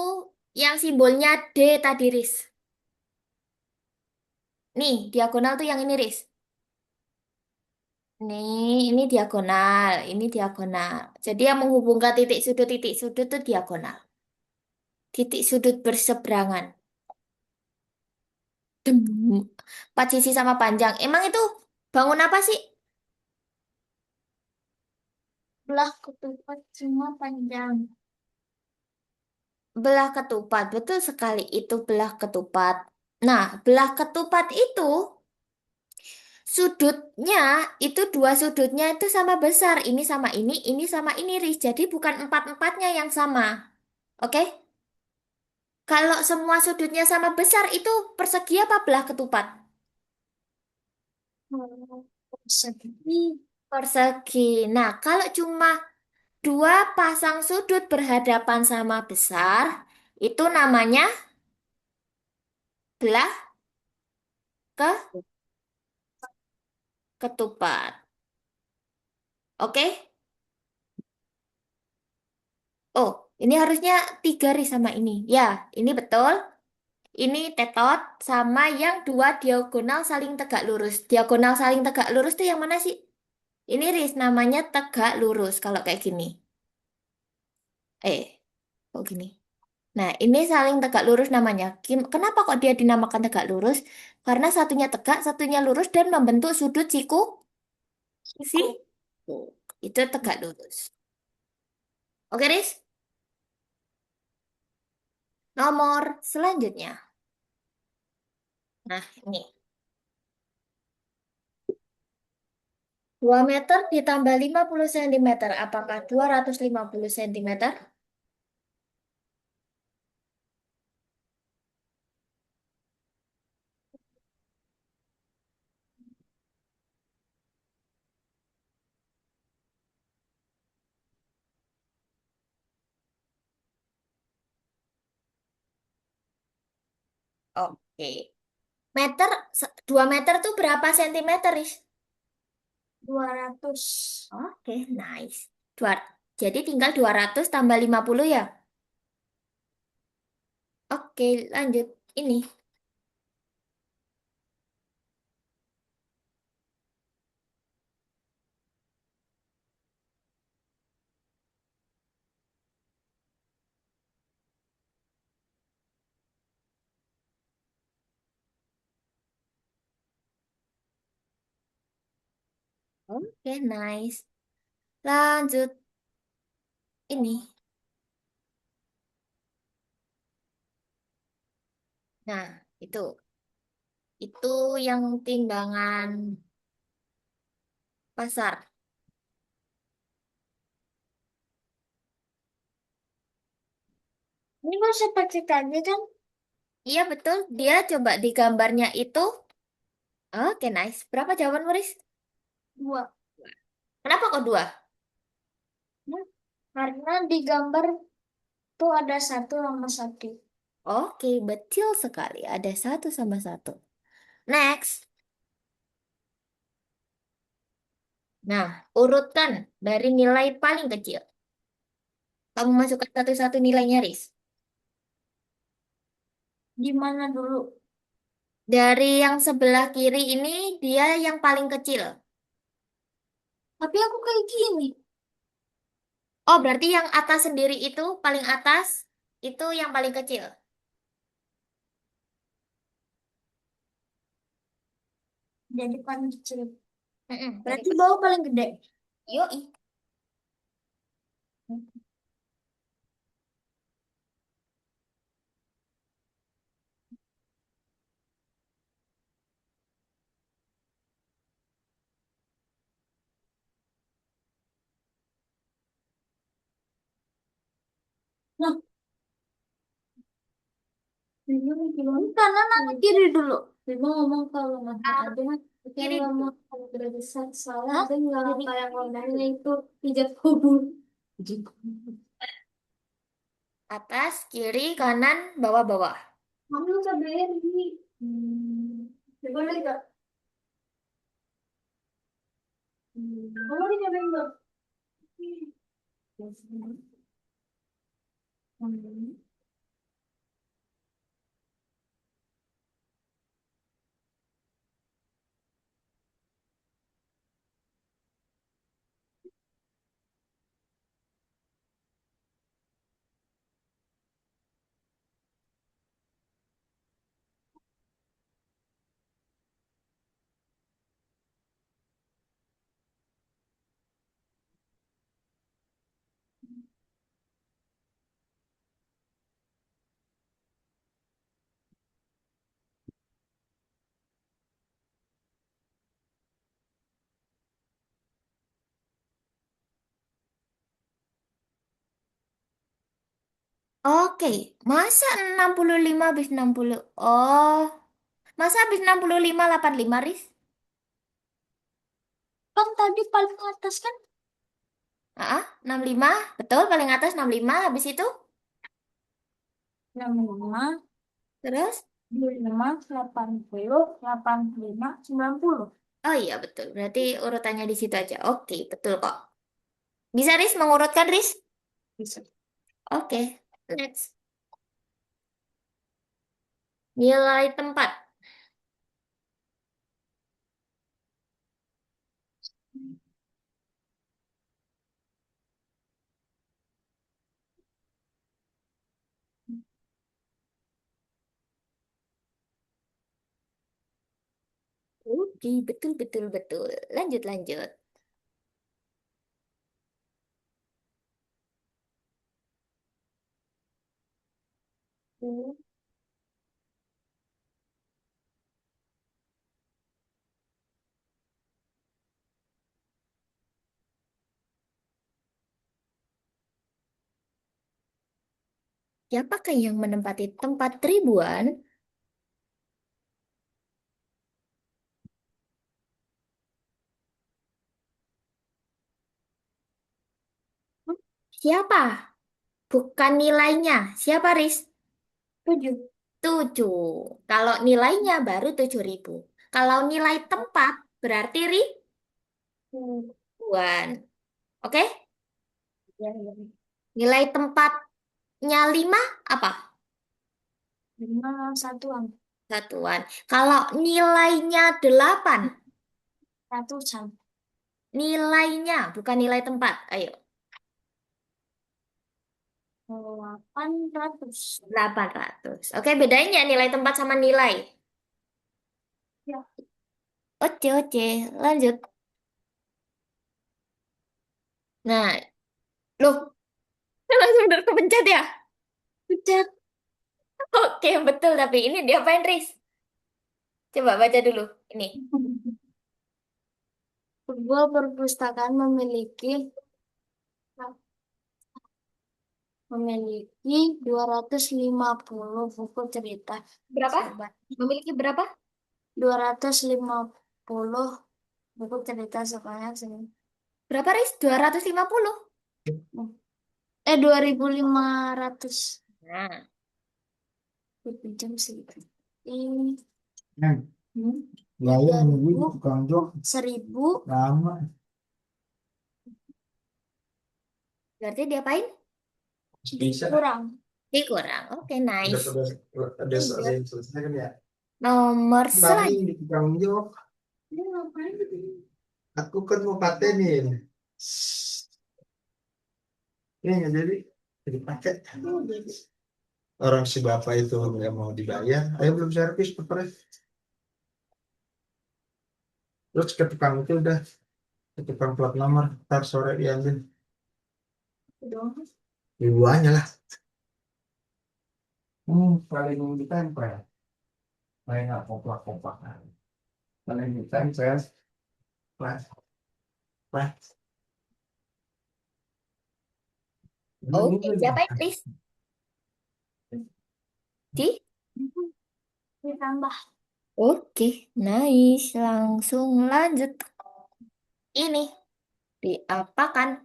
yang simbolnya D tadi, Riz. Nih, diagonal tuh yang ini, Riz. Ini diagonal, ini diagonal. Jadi yang menghubungkan titik sudut tuh diagonal. Titik sudut berseberangan. Dem. 4 sisi sama panjang. Emang itu bangun apa sih? Belah ketupat semua panjang. Belah ketupat. Betul sekali, itu belah ketupat. Nah, belah ketupat itu sudutnya itu dua sudutnya itu sama besar. Ini sama ini, Riz. Jadi bukan empat-empatnya yang sama. Oke? Kalau semua sudutnya sama besar itu persegi apa belah ketupat? Persegi. Persegi. Nah, kalau cuma dua pasang sudut berhadapan sama besar, itu namanya belah ketupat. Oke? Oh, ini harusnya 3 Riz sama ini. Ya, ini betul. Ini tetot sama yang dua diagonal saling tegak lurus. Diagonal saling tegak lurus tuh yang mana sih? Ini Riz namanya tegak lurus kalau kayak gini. Kok gini? Nah, ini saling tegak lurus namanya. Kenapa kok dia dinamakan tegak lurus? Karena satunya tegak, satunya lurus dan membentuk sudut siku. Siku. Sih? Tuh, itu tegak lurus. Oke, Riz? Nomor selanjutnya. Nah, ini. 2 meter ditambah 50 cm. Apakah 250 cm? Oke. 2 meter tuh berapa sentimeter, Riz? 200. Oke, nice. Dua, jadi tinggal 200 tambah 50 ya? Oke, lanjut. Ini. Oke, nice. Lanjut. Ini. Nah, itu. Itu yang timbangan pasar. Ini kan seperti tadi kan Iya betul, dia coba di gambarnya itu. Oke, nice. Berapa jawaban, Muris? dua. Kenapa kok dua? Nah, karena di gambar tuh ada satu sama satu. Oke, betul sekali. Ada satu sama satu. Next. Nah, urutkan dari nilai paling kecil. Kamu masukkan satu-satu nilainya, Riz. Di mana dulu? Dari yang sebelah kiri ini, dia yang paling kecil. Tapi aku kayak gini. Oh, berarti yang atas sendiri itu, paling atas, itu yang paling kecil. Jadi paling kecil. Dari Berarti bawah paling gede. Yoi. Nah, gimana? Kanan atau kiri dulu? Bima ngomong kalau nggak Ah, ada, kita kiri dulu. ngomong kalau tidak bisa. Soalnya ada nggak kayak ngomongnya itu pijat kubur. Pijat kubur. Atas, kiri, kanan, bawah, bawah. Kamu udah bayar ini. Boleh nggak? Kamu dicobain nggak? Oke, masa 65 habis 60? Oh, masa habis 65 85, Riz? Kan tadi paling atas kan Ah, 65, betul, paling atas 65, habis itu? 65, Terus? 25, 80, 85, 90. Oh iya, betul. Berarti urutannya di situ aja. Oke, betul kok. Bisa, Riz, mengurutkan, Riz? Bisa. Oke, next. Nilai tempat. Oke, betul, betul, betul. Lanjut, lanjut. Siapakah yang menempati tempat ribuan? Siapa? Bukan nilainya. Siapa, Riz? 7. 7. Kalau nilainya baru 7.000. Kalau nilai tempat berarti ribuan. Oke? Ya, ya. Nilai tempatnya 5 apa? 5 satuan. Satuan. Kalau nilainya 8, Ratusan. nilainya bukan nilai tempat. Ayo, 800. 800. Oke, bedanya nilai tempat sama nilai. Ya. Oke, oke. Lanjut. Nah, loh, langsung udah kepencet ya? Pencet. Oke, betul. Tapi ini diapain, Riz? Coba baca dulu. Ini. Sebuah perpustakaan memiliki memiliki 250 buku cerita. Berapa? Sobat, Memiliki berapa? 250 buku cerita sebanyak sini. Berapa, Riz? 250. 2500 Nah, pinjam sih. Ini Nah, gaya nungguin tukang jok 1000 lama. berarti diapain? Bisa. kurang. Dikurang. Oke, nice. Ada yang selesai kan ya? Nomor Tadi selanjutnya. di tukang jok, Ini ngapain? aku kan mau patenin. Ini nggak jadi pakai. Orang si bapak itu nggak mau dibayar, ayo belum servis papernya. Terus ke tukang itu udah ke tukang plat nomor, ntar sore diambil. Ibu aja lah. Paling ditempel. Paling nggak kompak-kompak. Paling ditempel. Plat. Plat. Oke, siapa yang Riz? Di? Ditambah. Oke, nice. Langsung lanjut. Ini diapakan?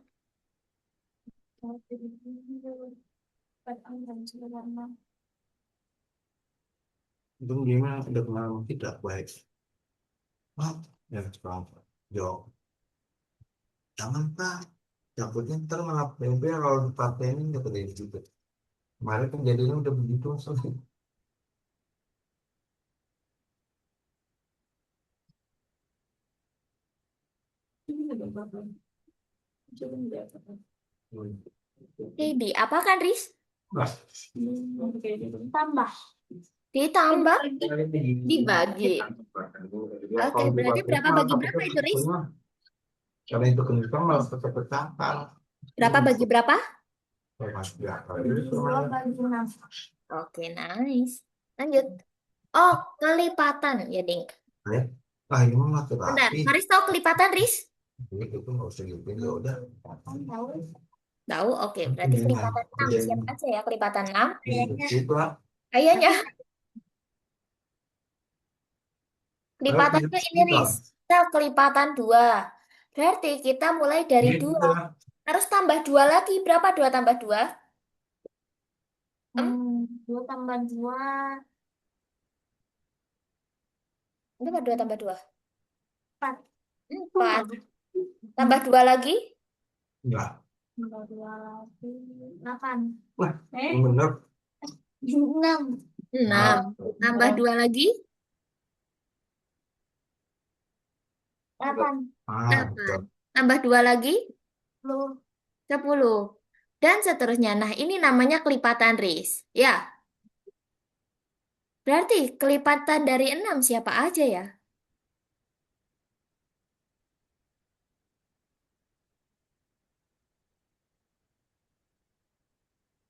Untung gimana udah kenal tidak baik. Wah, ya sekarang jawab. Jangan pak, takutnya ntar malah PB kalau dipatenin kata dia juga. Kemarin kejadiannya udah begitu soalnya. Oke, diapakan, Riz? Nah, Tambah. Ditambah, dibagi. Oke, berarti berapa bagi berapa itu, Riz? Karena itu kencang malah pecah-pecahkan. Berapa bagi berapa? Masuk di akal. 2/6. Oke, nice. Lanjut. Oh, kelipatan ya, Ding. Ah ini mah mati Bentar, rapi. Haris tahu kelipatan, Riz? Itu nggak usah gitu ya udah. Tahu? Tahu, oke. Berarti kelipatan 6. Siapa aja ya kelipatan 6? Itu lah. Kayaknya. Kelipatannya ini, Riz. Kita kelipatan 2. Berarti kita mulai dari 2. Harus tambah 2 lagi. Berapa 2 tambah 2? 2 tambah 2. Berapa 2 tambah 2? 4. 4. Tambah 2 lagi? Enggak. Tambah 2 lagi. 8. Wah, bener. 6. 6. Tambah 2 lagi? 8. 8. Tambah 2 lagi? 10. 10. Dan seterusnya. Nah, ini namanya kelipatan, Riz. Ya. Berarti kelipatan dari 6 siapa aja ya?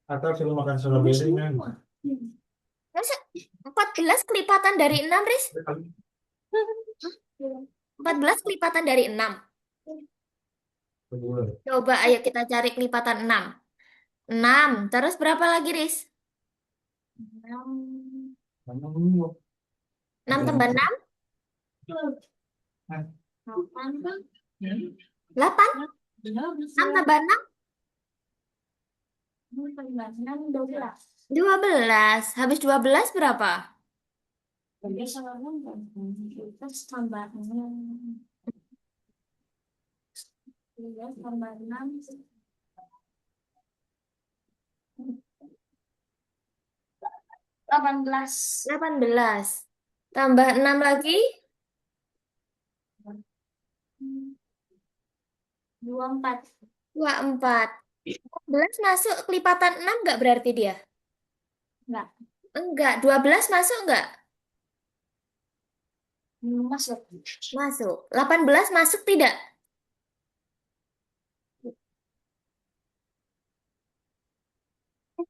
Atau suruh makan strawberry kan? Masa 14 kelipatan dari 6, Riz? 14 kelipatan dari 6. Coba ayo kita cari kelipatan 6. 6. Terus berapa lagi, Riz? 6. 6 tambah 6? 8. 8? 6 tambah 6? 12. 12. Habis 12 berapa? Terus tambah 6. tambah 6. 18. 18. Tambah 6 lagi? 24. 24. 14 masuk kelipatan 6 nggak berarti dia? Enggak. Enggak. 12 masuk nggak? Masuk. Masuk. 18 masuk tidak?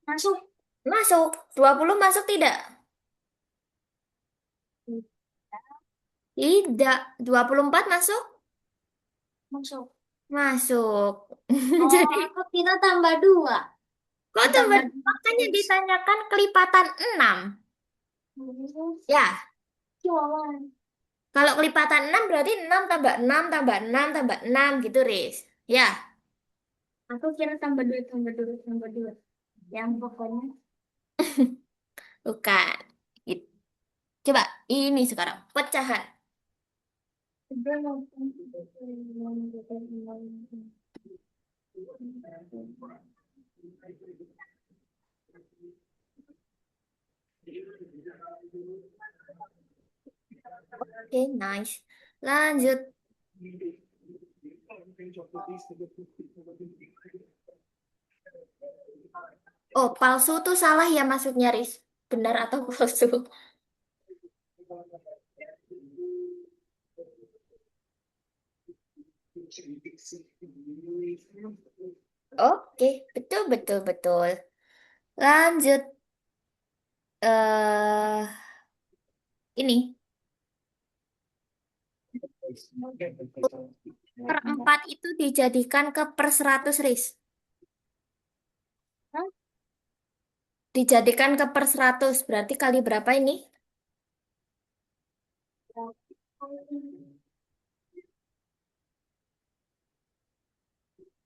Masuk. Masuk. 20 masuk tidak? Tidak. 24 masuk? Masuk. Masuk. Oh, Jadi aku kira tambah 2. Kok tambah Ditambah 2 dua kan yang terus. ditanyakan kelipatan 6. Ya, Jualan. kalau kelipatan 6 berarti 6 tambah 6 tambah 6 tambah 6 gitu, Riz. Ya, Aku kira tambah dua, tambah dua. Yang pokoknya. bukan. Gitu. Coba ini sekarang pecahan. Udah mau. Oke, nice. Lanjut. Oh, palsu tuh salah ya maksudnya, Riz. Benar atau palsu? Oke, betul betul betul. Lanjut. Ini per 4 itu dijadikan ke per 100, Riz. Hah? Dijadikan ke per 100 berarti kali berapa ini?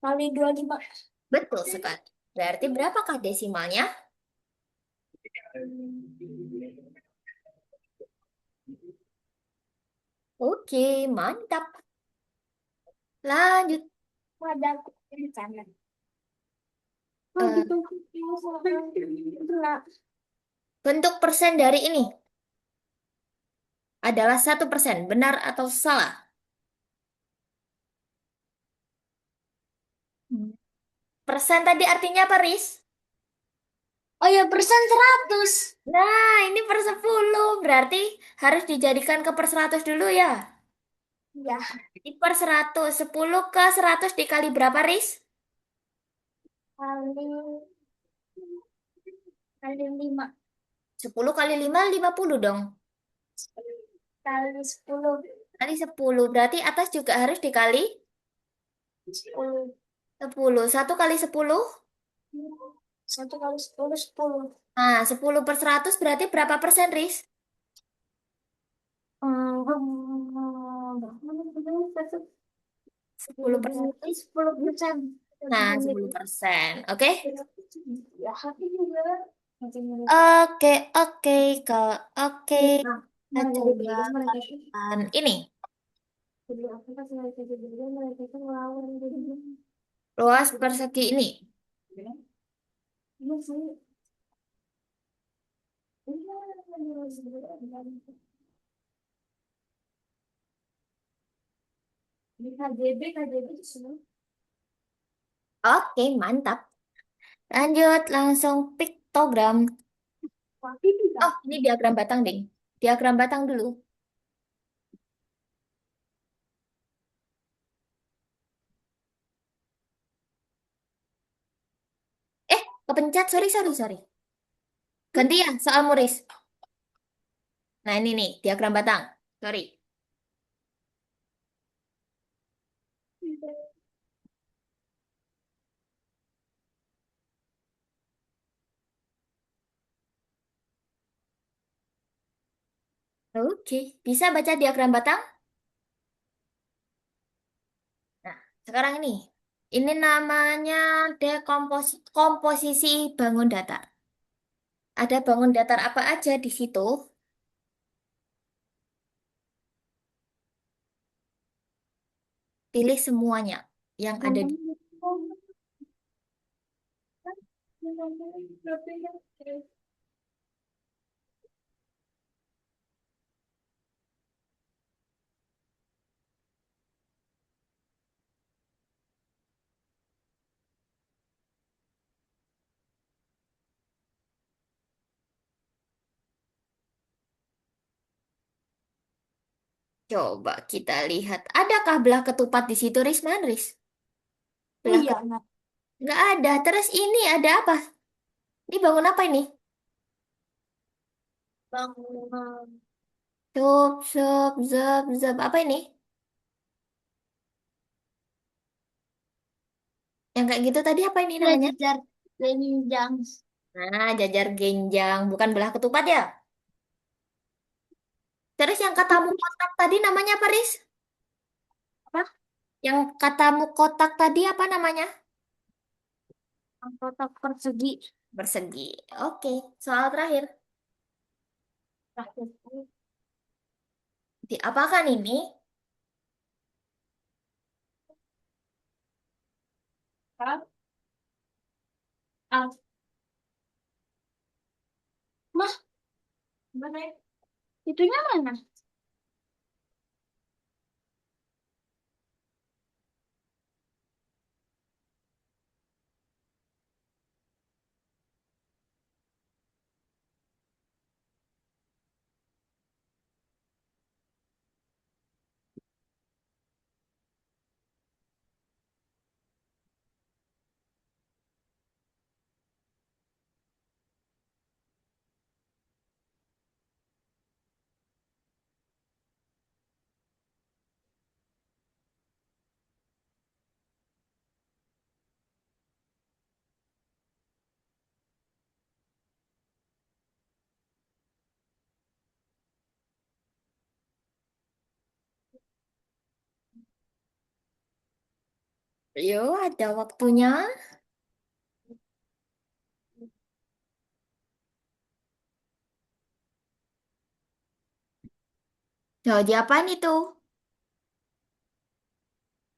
Kali 25. Betul sekali. Berarti berapakah desimalnya? Oke, mantap. Lanjut. Ada aku di sana. Oh Eh, gitu. Enggak. bentuk persen dari ini adalah 1%. Benar atau salah? Persen tadi artinya apa, Riz? Oh ya, persen 100. Nah, ini per 10. Berarti harus dijadikan ke per 100 dulu ya. Ya, Di per 100. 10 ke 100 dikali berapa, Riz? kali kali 5. 10 kali 5, 50 dong. Kali 10. Kali 10. Berarti atas juga harus dikali 10. 10. 1 kali 10. 1 kali 10, 10. Nah, 10 per 100 berarti berapa persen, Riz? Sepuluh 10 per 100. 10%. Nah, 10%. Oke? Ya, hati juga. Oke, oke, Kak. Oke. Kita Nah, jadi coba beda mereka itu. ini. Jadi aku pas mereka jadi beda, mereka itu ngelawan jadi Luas persegi ini. iya sih. Iya, iya. Di KJB itu semua. Oke, mantap. Lanjut, langsung piktogram. Wah, itu Oh, ini diagram batang, ding. Diagram batang dulu. Kepencet. Sorry, sorry, sorry. Ganti ya, soal Muris. Nah, ini nih, diagram batang. Sorry. Oke, bisa baca diagram batang? Nah, sekarang ini. Ini namanya komposisi bangun datar. Ada bangun datar apa aja di situ? Pilih semuanya yang ada di. Coba kita lihat. Adakah belah ketupat di situ, Riz? Mana, Riz? Oh Belah iya, ketupat. nah. Nggak ada. Terus ini ada apa? Ini bangun apa ini? Bangunan Sup, sup, zup, zup. Apa ini? Yang kayak gitu tadi apa ini namanya? belajar. Lenjang. Nah, jajar genjang, bukan belah ketupat ya? Terus yang katamu kotak tadi namanya apa, Riz? Apa? Yang katamu kotak tadi apa namanya? Kotak persegi. Persegi. Oke, soal terakhir. Terakhir. Diapakan ini? Apa? Ah, mah, mana ya? Itunya mana? Yo, ada waktunya. Yo, diapain itu?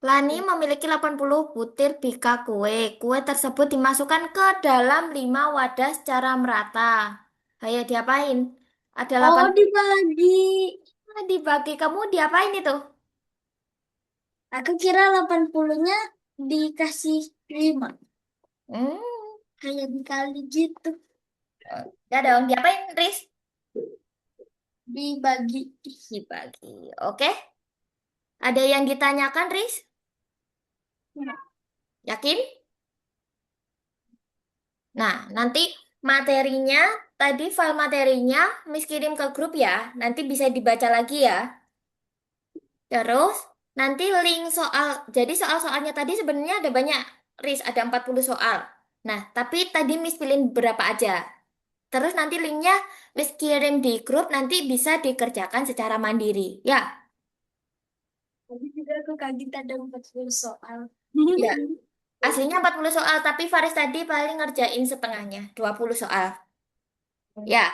Lani memiliki 80 butir bika kue. Kue tersebut dimasukkan ke dalam 5 wadah secara merata. Ayo diapain? Ada Oh, 80 dibagi. dibagi. Kamu diapain itu? Aku kira 80-nya dikasih 5. Hmm, Kayak dikali gitu. ya dong. Diapain, Riz? Dibagi. Dibagi. Oke. Ada yang ditanyakan, Riz? Ya. Yakin? Nah, nanti materinya, tadi file materinya Miss kirim ke grup ya. Nanti bisa dibaca lagi ya. Terus, nanti link soal, jadi soal-soalnya tadi sebenarnya ada banyak, Riz, ada 40 soal. Nah, tapi tadi Miss pilih berapa aja. Terus nanti linknya Miss kirim di grup, nanti bisa dikerjakan secara mandiri. Ya, Tadi juga aku kaget ada 40 soal. ya. Aslinya 40 soal, tapi Faris tadi paling ngerjain setengahnya, 20 soal. Ya,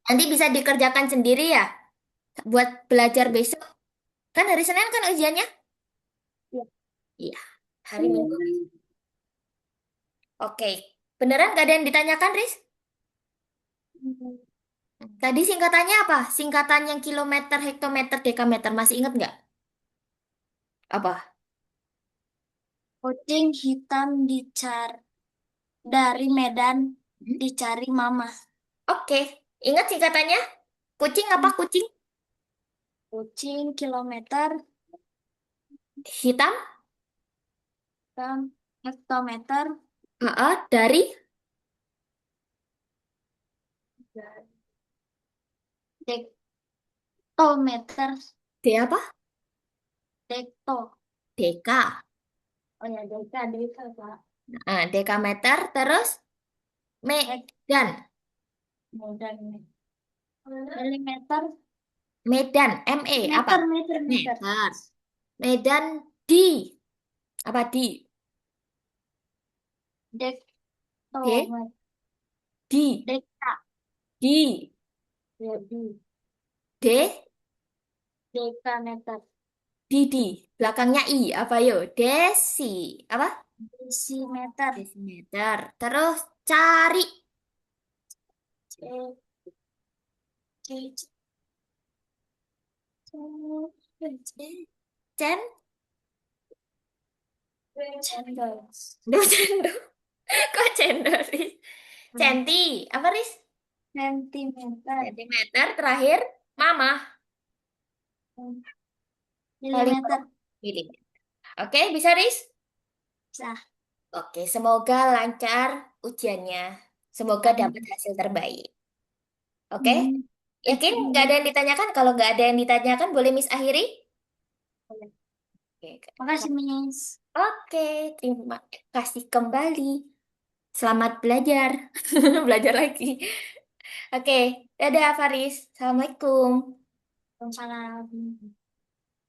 nanti bisa dikerjakan sendiri ya, buat belajar besok. Kan hari Senin kan ujiannya? Ya. Iya, hari Minggu. Oke, beneran gak ada yang ditanyakan, Riz? Tadi singkatannya apa? Singkatan yang kilometer, hektometer, dekameter. Masih ingat nggak? Apa? Kucing hitam dari Medan Hmm? dicari mama. Oke, ingat singkatannya? Kucing apa kucing? Kucing kilometer Hitam? hitam hektometer Dari? dektometer D apa? dekto. Deka. Oh ya, deka Pak. Dekameter, terus Hek Medan. Medan. Milimeter Medan, ME apa? meter. Meter. Medan di. Apa di? D? Dektometer. Di. Dekta. Di. Ya, D? dekameter. Didi. Belakangnya I. Apa yo? Desi. Apa? Desimeter. Desimeter. Terus cari. C- C- Cen. Cendol. Duh, cendol. Kok cendol, Riz? Centi. Apa, Riz? Sentimeter. Sentimeter. Terakhir, mama. Paling Milimeter. milimeter. Oke, bisa, Riz? Sah. Oke, semoga lancar ujiannya. Semoga dapat Amin. hasil terbaik. Oke? Hmm. Yakin nggak ada yang ditanyakan? Kalau nggak ada yang ditanyakan, boleh Miss akhiri? Oke. Makasih, Miss. Oke, terima kasih kembali. Selamat belajar. Belajar lagi. Oke, dadah Faris. Assalamualaikum. Waalaikumsalam.